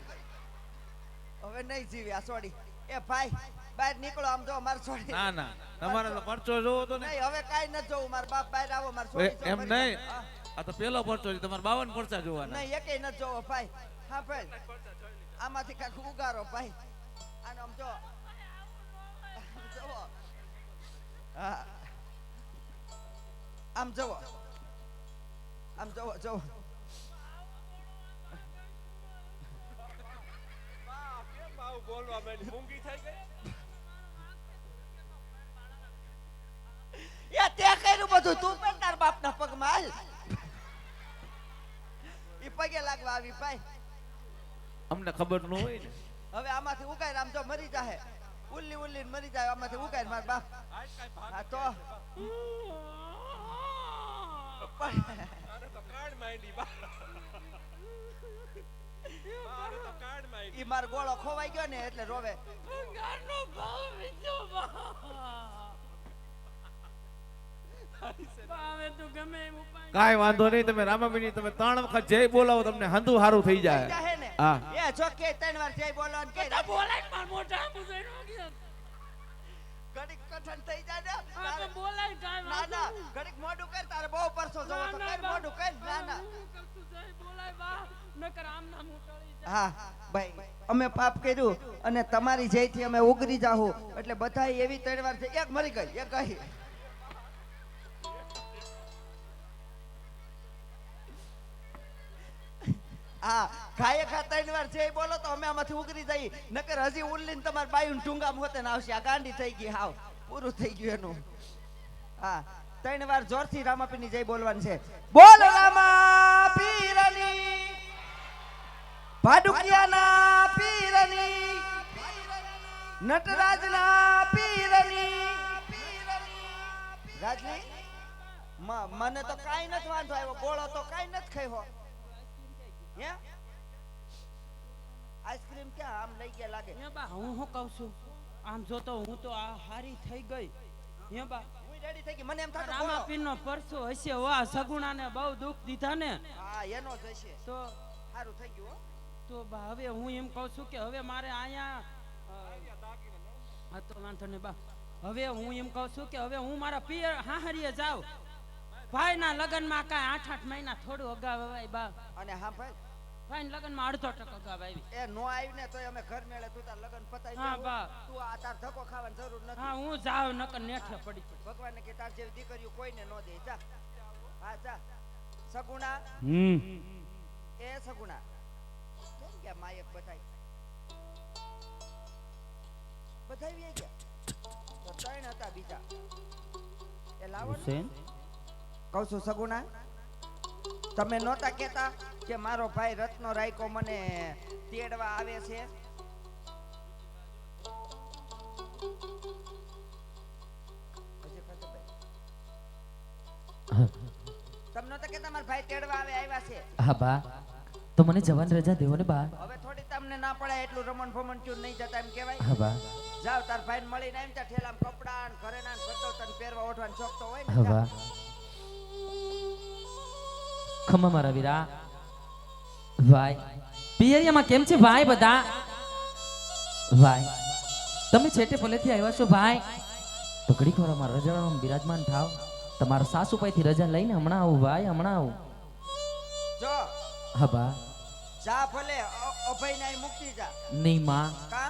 હવે નહીં જીવી આ સોડી એ ભાઈ બહાર નીકળો આમ જો માર સોડી ના ના તમારે તો પરચો જોવો તો ને નહીં હવે કાઈ ન જોવું માર બાપ બહાર આવો માર સોડી જો એમ મરી ગઈ. નહીં હા. આ તો પેલો પરચો છે તમારે 52 પરચા જોવાના નહીં એકેય ન જોવો ભાઈ હા ભાઈ આમાંથી કાંઈક ઉગારો ભાઈ આનો આમ જો આમ જોવો હા આમ જોવો જોવો એ તે કર્યું બધું તું પણ તાર બાપના પગમાં હાલ ઈ પગે લાગવા આવી ભાઈ અમને ખબર ન હોય ને હવે આમાંથી ઉગાય આમ જો મરી જાહે ઉલ્લી મરી જાય આમાંથી ઉગાય માર બાપ હા તો ઈ માર ગોળો ખોવાઈ ગયો ને એટલે રોવે ઉગાડનો ભાવ બીજો બા હવે તું ગમે એમ ઉપાય કાઈ વાંધો નહીં તમે રામાબીની તમે 3 વખત જય બોલાવો તમને હંધુ હારું થઈ જાય જાહે ને હા એ જો કે 3 વાર જય બોલો ને કે તો બોલાય માર મોઢા મુજે નો ગયો ઘડીક કઠણ થઈ જાય ને આ તો બોલાય કાઈ ના વાંધો ના નહીં. ઘડીક મોઢું કર તારે બહુ પરસો જોવો તો કર મોઢું કર ના ના હું કહું છું, જય બોલાય બા નકર આમ નામ ઉટળી જાય હા ભાઈ અમે પાપ કર્યું અને તમારી જયથી અમે ઉગરી જાહું એટલે બધા એવી 3 વાર છે એક મરી ગઈ એક ગઈ હા ખાય ખા 3 વાર જય બોલો તો અમે આમાંથી ઉગરી જઈ નકર હજી ઉલ્લીને તમાર બાયું ઢુંગા મોતે ના આવશે આ ગાંડી થઈ ગઈ હાવ પૂરું થઈ ગયું એનું હા 3 વાર જોરથી રામાપીરની જય બોલવાની છે બોલ રામા પીરની ભાડુકિયાના પીરની નટરાજના પીરની રાજલી મને તો કાઈ નથી વાંધો આવ્યો ગોળો તો કાઈ નથી ખાયો હે આઈસ્ક્રીમ ક્યાં આમ લઈ ગયા લાગે હે બા હું શું કહું છું આમ જો તો હું તો આ હારી થઈ ગઈ હે બા હું રેડી થઈ ગઈ મને એમ થાતો ગોળો રામાપીરનો પરસો હશે વાહ સગુણાને બહુ દુઃખ દીધા ને હા એનો જ હશે તો સારું થઈ ગયું હો તો બા હવે હું એમ કહું છું કે હવે મારે અહીંયા હા તો વાંધો નહીં બા હવે હું એમ કહું છું કે હવે હું મારા પિયર હાહરીએ જાઉં ભાઈના લગ્નમાં કાંઈ 8-8 મહિના થોડું અગાઉ અવાય બા અને હા ભાઈ ભાઈના લગ્નમાં 1/2% અગાઉ આવી એ નો આવી ને તો અમે ઘર મેળે તું તાર લગન પતાઈ હા, દે બા. તું આ તાર ધક્કો ખાવાની જરૂર નથી હા હું જાઉં નકર નેઠે પડી છું ભગવાનને કે તાર જેવી દીકરીઓ કોઈને ન દે જા હા જા સગુણા એ સગુણા કેમ ગયા માયક બધાય બધાય ગયા તો 3 હતા બીજા એ લાવો ને કહું છું સગુણા તમે નહોતા કહેતા કે મારો ભાઈ રત્નો રાયકો મને તેડવા આવે છે. તમને તો કે તમારા ભાઈ તેડવા આવ્યા છે. હા બા, તો મને જવાની રજા દેવો ને બા. હવે થોડી તમને ના પડાય એટલું રમણ ભમણ ચૂર નહીં જતા એમ કહેવાય. હા બા. જાવ તાર ભાઈ મળીને એમ ત્યાં ઠેલામાં કપડા ને ઘરેણા ને બધો તને પહેરવા ઓઢવાનો શોખ તો હોય ને. હા બા. ખમા મારા વીરા. ભાઈ પિયરિયામાં કેમ છે ભાઈ બધા? ભાઈ તમે છેટે ભલેથી આવ્યા છો ભાઈ, તો ઘડીક વાર અમારા રજાડામાં બિરાજમાન થાવ. તમારા સાસુ પાઈથી રજા લઈને હમણાં આવું ભાઈ, હમણાં આવું. જો હા બા. જા ભલે અભય ને મુક્તિ જા. નહીં માં, કા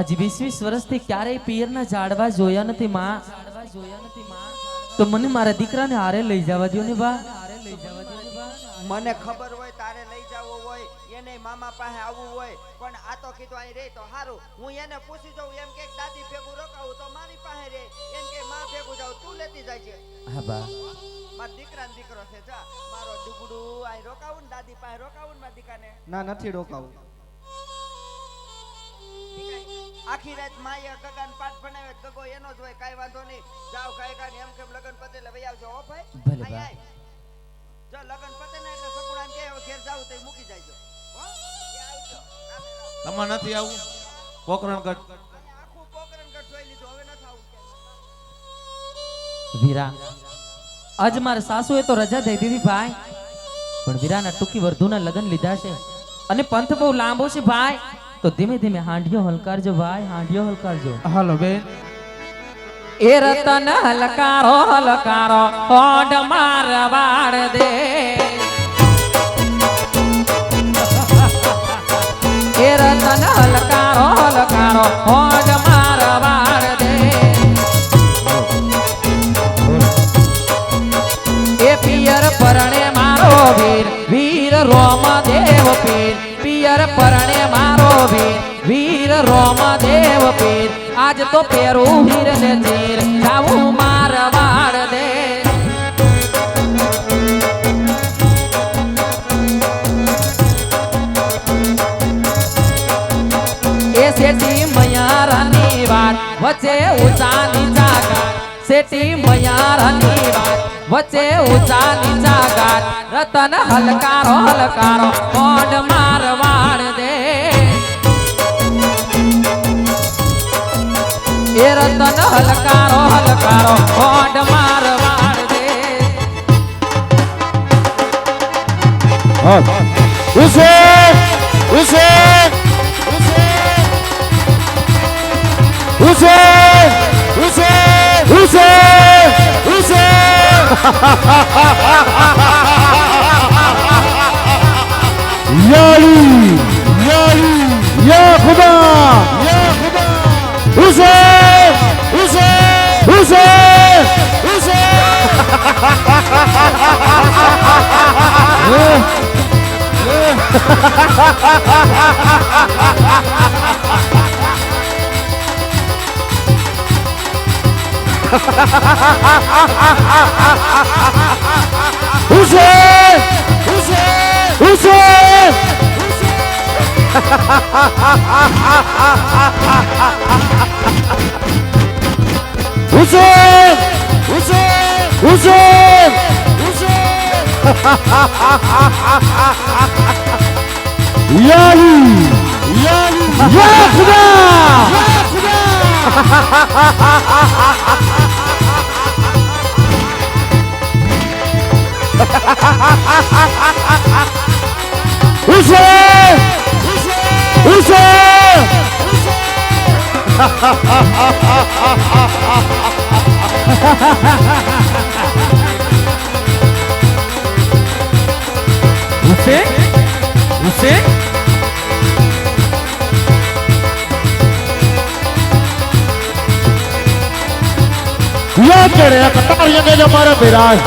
આજ 20 વર્ષથી ક્યારેય પિયરના ઝાડવા જોયા નથી માં. તો મને મારા દીકરાને હારે લઈ જવા દો ને બા. મને ખબર હોય તારે લઈ જવો હોય, એને મામા પાસે આવવું હોય, પણ આ તો કીધું અહીં રે તો સારું. હું એને પૂછી જાઉં એમ કે દાદી ભેગું રોકાવું તો મારી પાસે રે, એમ કે માં ભેગું જાવ તું લેતી જાય છે. હા બા. મારા દીકરાનો દીકરો છે. જા મારો ડુગડું અહીં રોકાવું ને દાદી પાસે રોકાવું ને મારા દીકરાને. ના નથી રોકાવું. આખી રાત માએ ગગાન પાઠ બનાવે, ગગો એનો જ હોય, કાઈ વાંધો નહીં. જાવ કાઈ કાઈ એમ કેમ લગન પતે એટલે વઈ આવજો. હો ભાઈ ભલે આય બા. આય. જો લગન પતે ને એટલે સગુણા કે ઘેર જાવ તો મૂકી જાયજો. હો કે આવજો. તમારે નથી આવું પોકરણગઢ? આખું પોકરણગઢ જોઈ લીધું, હવે નથી આવું કે. વીરા, આજ મારા સાસુએ તો રજા દઈ દીધી ભાઈ, પણ વીરાના ટૂંકી વર્ધુના લગ્ન લીધા છે અને પંથ બહુ લાંબો છે ભાઈ. તો ધીમે ધીમે હાંડિયો હલકારજો ભાઈ, હાંડિયો હલકારજો. હાલો બેન. એ રતન હલકારો હલકારો હોડ મારવાડ દે. એ રતન હલકારો હલકારો હોડ મારવાડ દે. એ પિયર પરણે મારો વીર, વીર રોમદેવ પીર. પિયર પરણે મારો વીર, વીર રોમદેવ પીર. આજ તો પેરું વીર ને ચીર, જાવું મારવાડ દે. એ શેઠી મયારાની વાત વચ્ચે ઊંચા નીચા ગાટ. શેઠી મયારાની વાત વચ્ચે ઊંચા નીચા ગાટ. રતન હલકારો હલકારો હોડ મારવાડ દે. એ રતન હલકારો હલકારો હોડ મારવાડ દે. ઉસે ઉસે ઉસે ઉસે ઉસે ઉસે याली याली या खुदा उसे उसे उसे उसे उसे उसे उसे उसे उसे उसे उसे याली याली या खुदा उसे उसे उसे उसे या केड़े कटारियां के जो मारे बिराज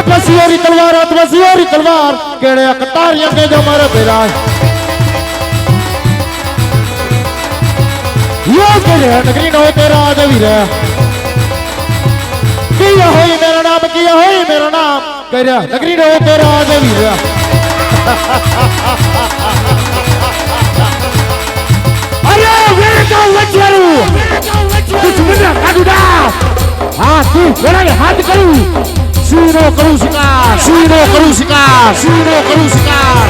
बसियोरी तलवार बसियोरी तलवार केड़े कटारियां के जो मारे बिराज यो केड़े नगरी नो तेरा आदवी रे किया होई मेरा नाम કર્યા નગરીનો તો રાજવીર અરે વેરકા વચ્ચેરું દુશ્મનના કાઢુડા હા તું ઘોડાને હાથ કરું શીરો કરું શિકાર શીરો કરું શિકાર શીરો કરું શિકાર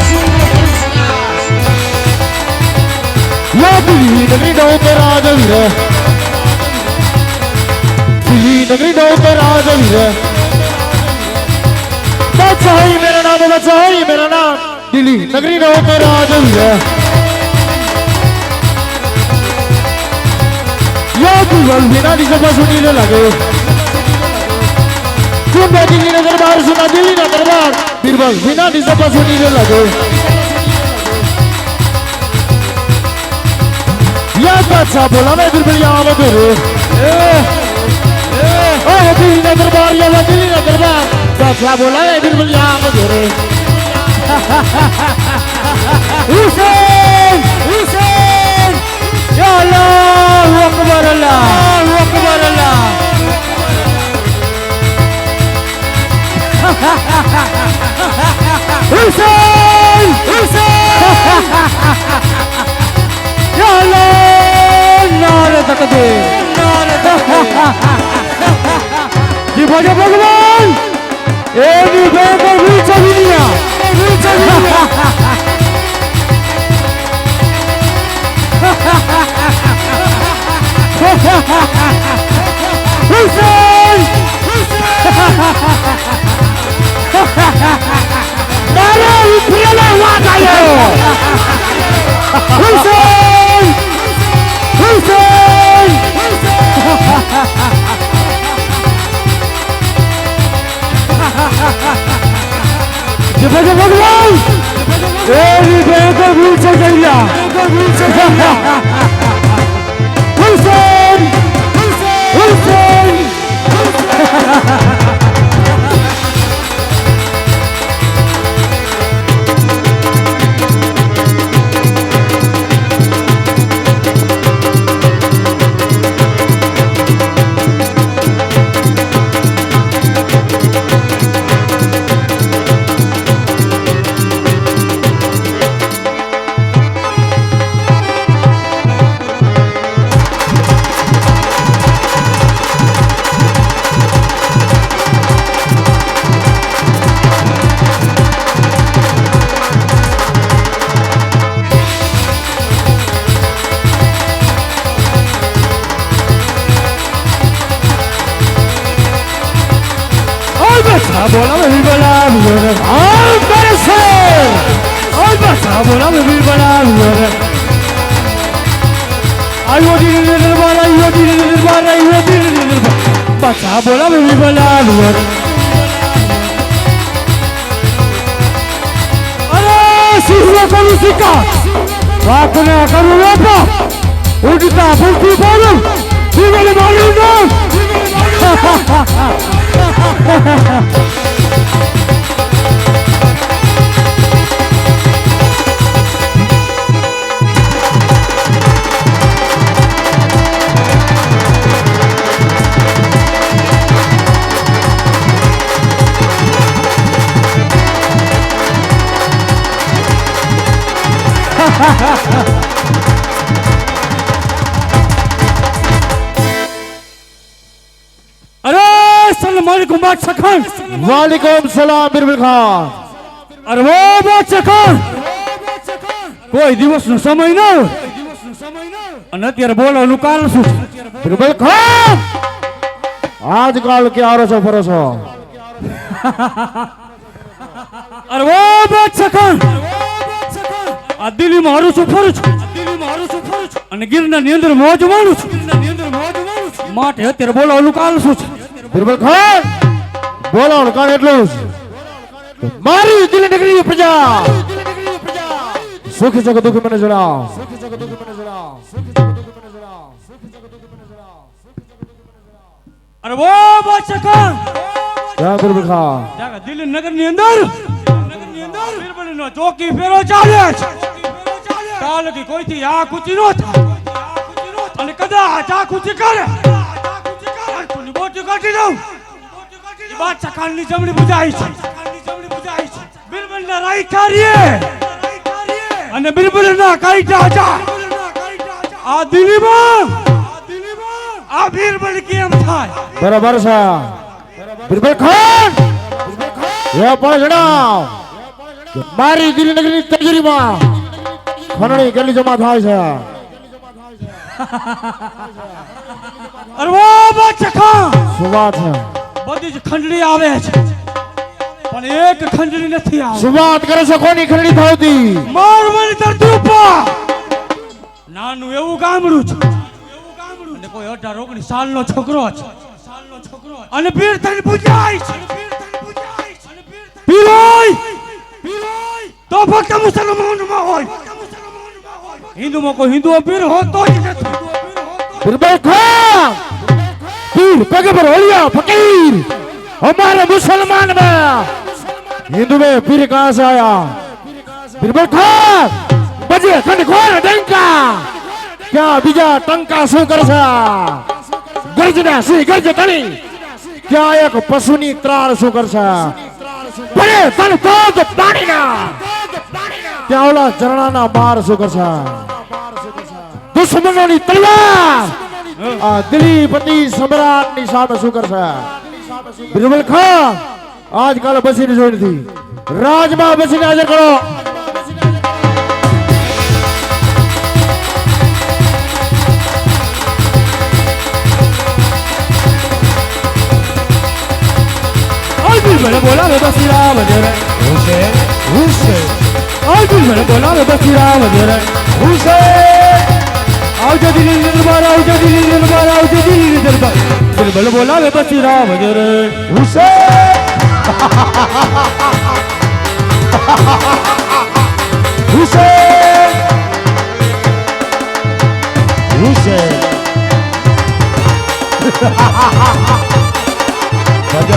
યાદી નગરીનો તો રાજવીર નગરીનો તો રાજવીર बचाई मेरा नाम दिल्ली नगरी नो तो राजवीर या बीरबल बिना दी सब सुनीले लगे तुम दिल्ली ना दरबार सुना दिल्ली ना दरबार बीरबल बिना दी सब सुनीले लगे या बादशाह बोला मैं बीरबल यहाँ बदरे दिल्ली ना दरबार या दिल्ली ना दरबार बादशाह बोला है बिल्कुल यहाँ बदरे हुसैन हुसैन या अल्लाह अकबर अल्लाह अकबर अल्लाह हुसैन हुसैन या अल्लाह नारे तकबीर नारे तकबीर जी भजे भगवान एनी बेको विचलिया हुसैन नारे उठिएला वाट आयो हुसैन हुसैन जब भगवान तेरी बेको भूल से गया हुसैन हुसैन बोला मैं भी बड़ा मेरे से और बस बोला मैं भी बड़ा आयो दिन निर्माण आयो दिन निर्माण आयो दिन निर्माण बसा बोला मैं भी बड़ा अरे सीखो करूँ सीखा वाकने करूँ वापा उड़ता फुल्की बोलूं सीखने बोलूं ना वालेकुम सलाम बिरबल खान अरे वो बादशाह खान કોઈ દિવસનો સમય ન હોય અને અત્યારે બોલવાનું કારણ શું છે બિરબલ ખાન આજકાલ ક્યારે છો ફરો છો અરે ઓ બાદશાહ ખાન આ દિલ્હીમાં હારું છું ફરું છું અને ગિરનારની અંદર મોજ માણું છું માટે અત્યારે બોલવાનું કારણ શું છે બિરબલ ખાન બોલવાનું કારણ એટલું જ મારી દિલ્હી નગરી પ્રજા સુખી છો કે દુઃખી મને જણાવ અરે વો બાદશાહ ખાન જા બિરબલ ખાન જા દિલ્હી નગરની અંદર બિરબલનો ચોકી ફેરો ચાલે છે કાલથી કોઈથી આ કુચી નો થાય અને કદાચ આ કુચી કરે કોની બોટી કાઢી દઉં બાદશાહ ખાનની જમણી બુજાઈ છે બિરબલના રાઈકારીએ અને બિરબલના કાઈટા જા આ દિલ્હીમાં આ બિરબલ કેમ થાય બરાબર છે બિરબલ ખાન એ પણ જણાવ કે મારી ગિરિનગરની તજરીમાં ખરણી કેટલી જમા થાય છે અરે વાહ બાદશાહ શું વાત છે બધી જ ખંડણી આવે છે પણ એક ખંડણી નથી આવતી શું વાત કરે છે કોની ખરણી થાવતી મારવાની ધરતી ઉપર નાનું એવું ગામડું છે અને કોઈ 18-19 સાલનો છોકરો છે અને પીર થઈને પૂજાય છે પીરોય તો ફક્ત મુસલમાનમાં હોય હિન્દુમાં કોઈ હિન્દુ પીર હોતો જ નથી બિરબલ ખાન पीर पैगंबर औलिया फकीर हमारे मुसलमान में हिंदू में पीर कहां से आया बिरबल खान बजे खंड खोर डंका क्या बीजा टंका શું કરશે ગર્જના સી ગર્જ તણી क्या एक પશુની ત્રાળ શું કરશે ભલે તન તો પાણીના क्या ઓલા ઝરણાના બાર શું કરશે દુશ્મનોની તલવાર આ દિલીપતિ સમ્રાટની સામે શું કરશે બિરબલ ખાન આજકાલ બસીને જોઈ નથી રાજમાં બસીને હાજર કરો બિરબલ બોલાવે બસીરા વગેરે બિરબલ બોલાવે બસીરા વગેરે આવજો દિલ્હી દરબાર આવજો દિલ્હી દરબાર આવજો દિલ્હી દરબાર બિરબલ બોલાવે બસીરા વગેરે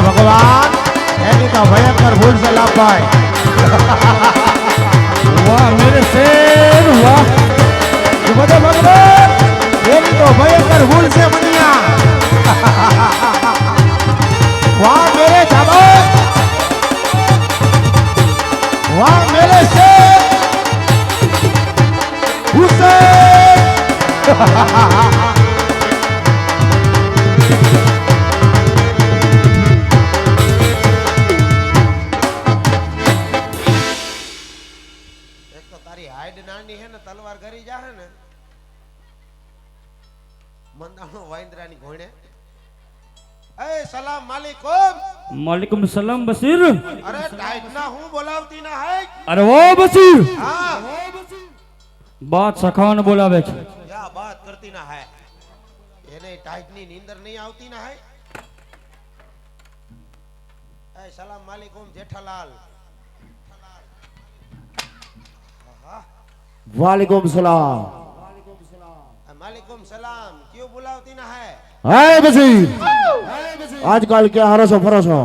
ભગવાન એની તો ભયંકર ભૂલ છે લાભાઈ વાહ મેરે શેર વાહ ભગવાન એની તો ભયંકર ભૂલ છે મનિયા વાહ મેરે જાબો વાહ મેરે શેર હુસૈન તલવાર કરી જાહે ને મંદાણો વાંદરાની ઘોડે એ સલામ માલિકુમ માલિકુમ સલામ બસીર અરે ટાઈટ ના હું બોલાવતી ના હે અરે ઓ બસીર હા બાત સખાન બોલાવે છે યા બાત કરતી ના હે એને ટાઈટ ની નીંદર નહીં આવતી ના હે એ સલામ માલિકુમ જેઠાલાલ वालेकुम सलाम मालिकुम सलाम क्यों बुलावती ना है हाय बसीर आजकल क्या हरसो फरसो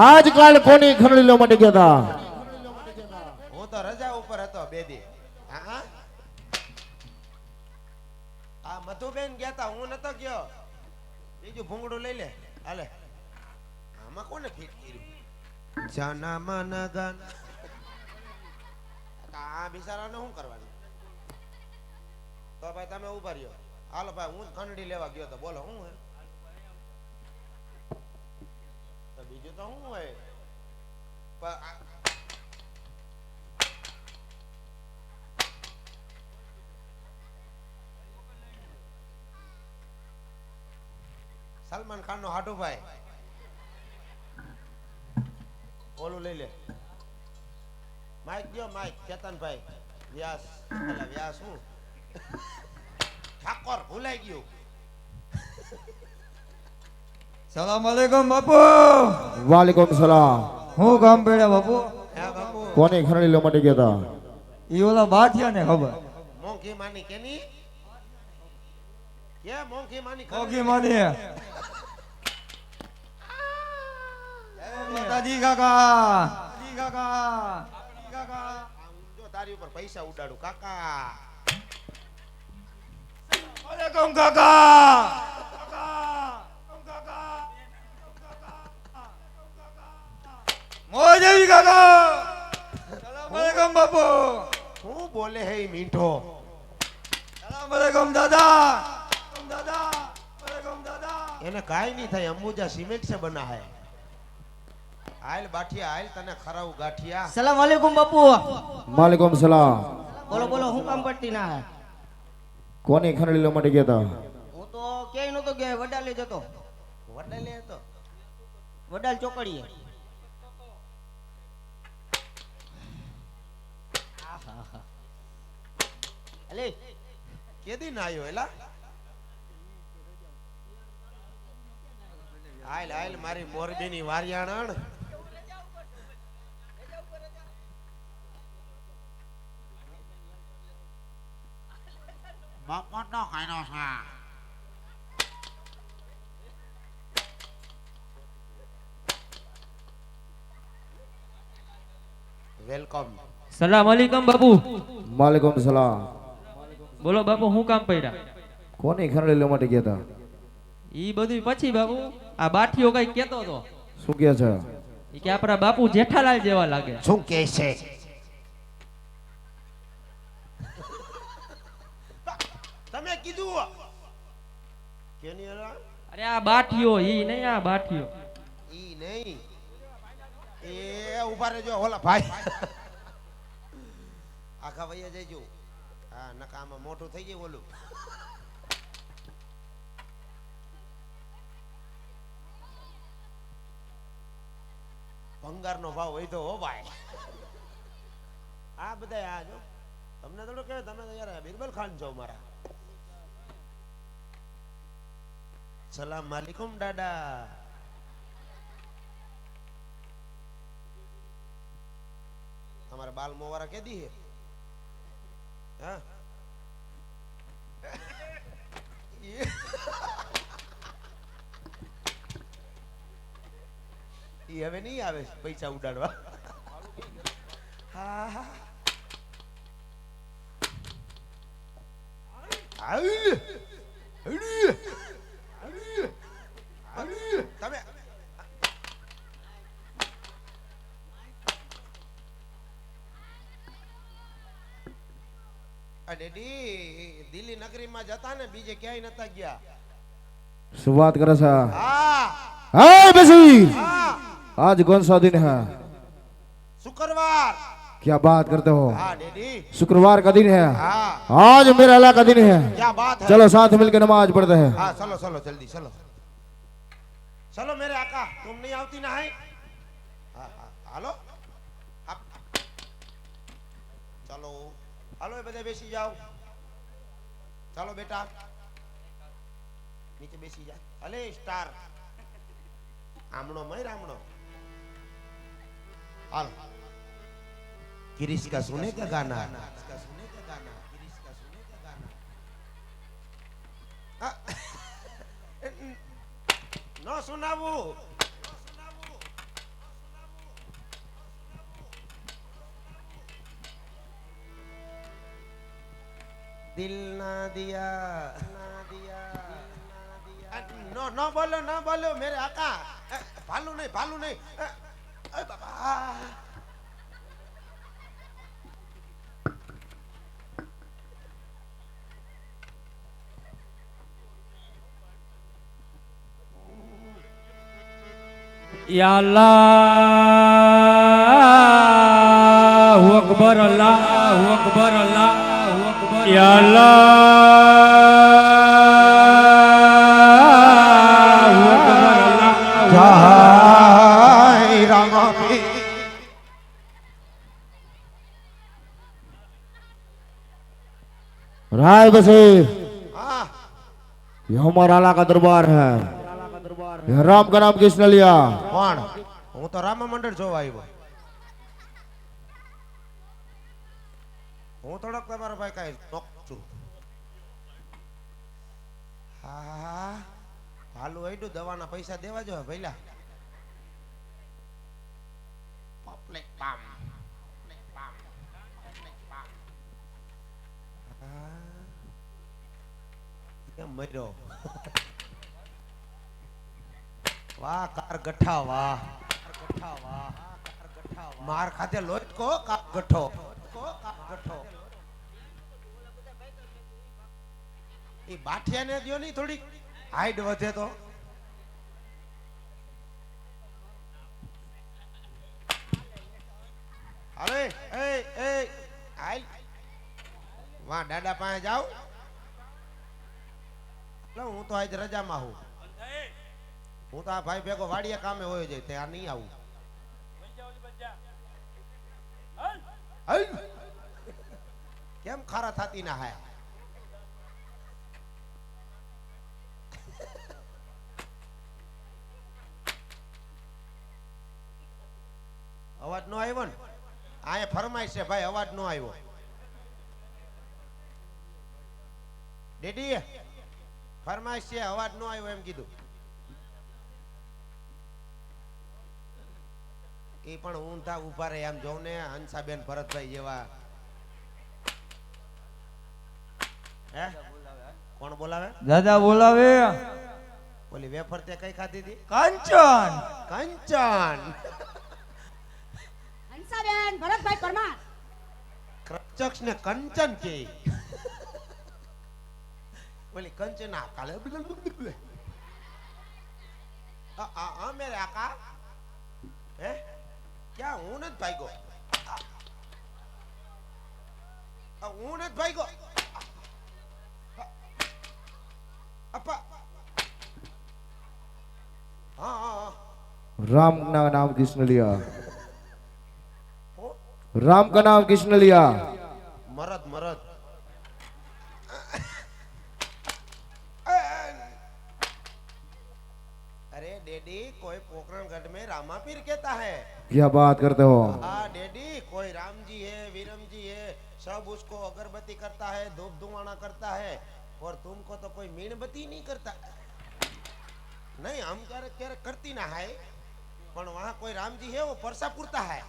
आजकल कोनी खरड़ी लो मटे गया था वो तो रजा ऊपर હતો બે દી હા આ મધુબેન ગયા તા હું નતો ગયો બીજું ભૂંગડું લઈ લે હાલે આમાં કોને ફિટ કર્યું જાના માના ગાન આ બિચારાને શું કરવાનું તો ભાઈ તમે ઉભા રહ્યો હાલો ભાઈ હું ખંડડી લેવા ગયો તો બોલો હું હે તો બીજું તો શું હોય સલમાન ખાન નો હાડુ ભાઈ ઓલું લઈ લે માઇક દો માઇક કેતનભાઈ વ્યાસ અલા વ્યાસ હું ઠાકોર ભૂલાઈ ગયું સલામ અલેકુમ બાપુ वालेकुम सलाम હું ગામ બેડા બાપુ હે બાપુ कोनी खरड़ी लो मटे गया था ઈ ઓલા બાઠિયા ને ખબર મોંઘી માની કેની કે મોંઘી માની કોકી માની દાદી કાકા જો તારી ઉપર પૈસા ઉડાડું કાકા અલેકુમ કાકા મોજેવી કાકા બાપુ શું બોલે હે ઈ મીઠો? સલામ અલૈકુમ દાદા દાદા અલૈકુમ દાદા એને કાઈ નહીં થાય, અંબુજા સિમેન્ટ से बना है। आयल बाठिया आयल तने खराऊ गाठिया। સલામ વાલેકુમ બાપુ માલિકુમ સલામ. બોલો બોલો હું કામ કરતી ના હે કોની ખરડી લો માટે ગયા તા? હું તો ક્યાંય નતો ગયો વડાલે જતો વડલે તો વડાલ ચોકડીએ અલે કેદી ના આયો એલા? આयल આयल મારી મોરબીની વારિયાણણ। બાપનો ખાયનો છે વેલકમ। સલામ અલૈકમ બાપુ. માલિકુમ સલામ. બોલો બાપુ હું કામ પડ્યા? કોની ખરડી લો માટે ગયા તા? ઈ બધું પછી બાપુ આ બાઠીઓ કઈ કેતો તો શું કે છે? ઈ કે આપણા બાપુ જેઠાલાલ જેવા લાગે. શું કહે છે? તમે કીધું કેની એલા? અરે આ બાઠીઓ ઈ નહીં, આ બાઠીઓ. ઈ નહીં, એ ઉભા રહેજો ઓલા ભાઈ। આખા વૈયા જઈજો। હા નકામાં મોટું થઈ ગયું ઓલું। ભંગારનો ભાવ વધ્યો હો ભાઈ। આ બધા આ જો તમને થોડું કહેવાય, તમે તો યાર બિરબલ ખાન છો મારા। સલામ વાલેકુમ દાદા। તમારે બાલ મોવારા કે દી હે? હા ઈ હવે નહીં આવે પૈસા ઉડાડવા। હા હા તમે દિલ્હી નગરીમાં જતા ને બીજે ક્યાંય નતા ગયા। શું વાત કરે છે? હા हाय बशीर, હા आज कौन सा दिन है? શુક્રવાર। क्या बात करते हो? हाँ डैडी। शुक्रवार का दिन है। हाँ आज मेरा अल्लाह का दिन है। क्या बात है? चलो साथ मिलकर नमाज पढ़ते हैं। हाँ चलो चलो जल्दी चलो चलो मेरे आका, तुम नहीं आवती ना है? हाँ हाँ हालो आप चलो हालो बधे बेसी जाओ। चलो बेटा नीचे बेसी जा। अले स्टार आमणो मय रामणो हाल गिरीश का सुने का गाना, गिरीश का सुने का गाना। न सुनावू दिल ना दिया नो नो बोलो मेरे आका। भालू नहीं बाबा। या अल्लाहु अकबर अल्लाहु अकबर अल्लाहु अकबर या अल्लाहु अकबर अल्लाह। जय राम। राय बशीर, हाँ ये हमारा अल्लाह का दरबार है। ये राम का नाम किसने लिया? कौन? हूँ तो राम मंडल जो આવ્યો। હું થોડોક તમારો ભાઈ કાઈ ટોક છું। હા ભાલુ આઈડું દવાના પૈસા દેવા જો ભઈલા। પપ્લેક પામ કેમ મર્યો? વાહ કાર ગઠ્ઠા વાહ, માર ખાતે લોટ કો કા ગઠ્ઠો। કઠો એ બાઠિયાને દ્યો ની થોડીક હાઈટ વધે તો અરે એ એ હાલ વાહ દાદા પાસે જાવ હું તો આજ રજામાં હું તો આ ભાઈ ભેગો વાડીએ કામે હોય જાય ત્યાં નહીં આવું કેમ ખારા થાતી ના હાય અવાજ નો આવ્યો ને આયા ફરમાઈશ છે ભાઈ અવાજ નો આવ્યો ડેડી ફરમાઈશ છે અવાજ નો આવ્યો એમ કીધું એ પણ ઊંધા ઉભા રહે આમ જોઉં ને હંસાબેન ભરતભાઈ જેવા હે કોણ બોલાવે દાદા બોલાવે ઓલી વેફર તે કઈ ખાધી હતી કંચન કંચન હંસાબેન ભરતભાઈ પરમાર ક્રચક્ષ ને કંચન કે ઓલી કંચના કાલે આ મેરે આકા હે ક્યાં હું નથી ભાગ્યો હું નથી ભાગ્યો અપ્પા हाँ हाँ राम का नाम कृष्ण लिया राम का नाम कृष्ण लिया मरद मरद अरे डेडी कोई पोखरणगढ़ में रामापीर कहता है क्या बात करते हो हाँ डेडी कोई राम जी है वीरम जी है सब उसको अगरबत्ती करता है धूप धुआना करता है और तुमको तो कोई मीणबत्ती नहीं करता नहीं हम क्या करती ना है पर वहां कोई राम जी है वो परसा पुरता है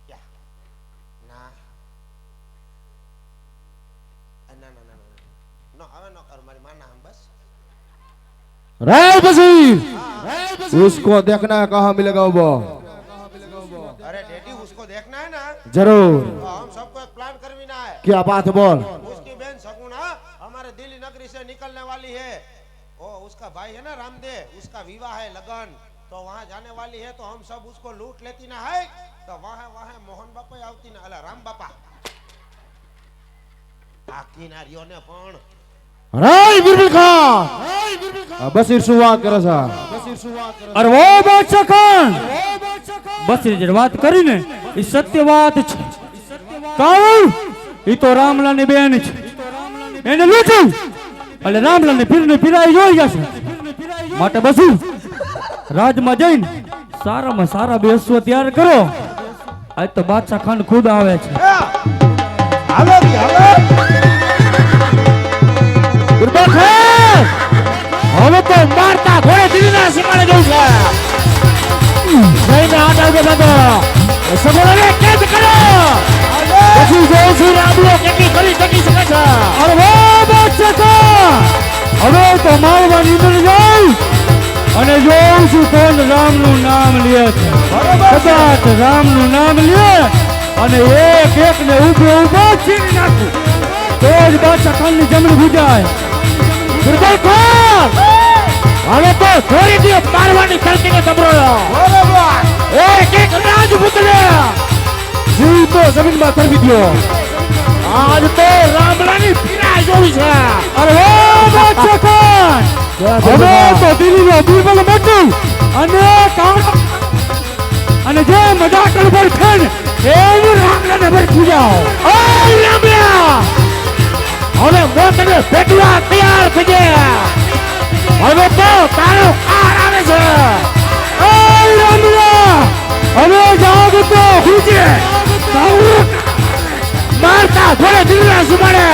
क्या ना ना ना ना नो हवे नो कर मारी माना हम बस रे बसीर उसको देखना है कहाँ मिलेगा वो अरे डेडी उसको देखना है ना जरूर तो हम सबको एक प्लान करवीना है क्या बात है बोल उसकी बहन सगुना हमारे दिल्ली नगरी से निकलने वाली है ओ उसका भाई है ना रामदेव उसका विवाह है लगन तो वहां जाने वाली है तो हम सब उसको लूट लेती ना है तो वहां वहां मोहन बापा आवती ना अला राम बापा आकी नारियो ने पण अरे बिरबल खान बसीर शुरुआत करे सा અરે ઓ બાદશાહ ખાન બસ એ જે વાત કરી ને એ સત્ય વાત છે કાઉ એ તો રામલાની બેન છે એને લૂંટ્યું એટલે રામલાને પીરને પીરાઈ જોઈ જશે માટે બસુ રાજમાં જઈને સારામાં સારા બેસવો તૈયાર કરો આજ તો બાદશાહ ખાન ખુદ આવે છે हालो की हालो બિરબલ ખાન હવે તો મારતા ઘોડે દિલ્હીના સીમાડે જવું છે જઈને આડા ઉભો થતો સગોળાને કેદ કરો પછી જોઉં છું રામલો કેટલી કરી ટકી શકે છે અરે વાહ બાદશાહ ખાન હવે તો મારવાની અંદર જાઉં અને જોઉં છું કોણ રામનું નામ લે છે કદાચ રામનું નામ લે અને એક એક ને ઉભો ઉભો છીની નાખું તો જ બાદશાહ ખાનની જમીન ભૂજાય બિરબલ ખાન હવે તો થોડી દિવસ મારવાની ધરતીને સંભળાયો એક એક રાજપૂતને જીવ તો જમીનમાં તરવી દ્યો આજ તો રામલાની પીરાઈ જોવી છે અરે ઓ બાદશાહ ખાન હવે તો દિલ્હીનો બિરબલ મોટું અને અને જે મજાક પર છે ને એવું રામલાને ભરખી જાઓ ઓ રામલા હવે મોતને ભેટવા તૈયાર થઈ ગયા હવે તો તારો કાર આવે છે ઓ રામલા હવે જાગ તો હુજે મારતા ઘોડે દિલના સુમાડે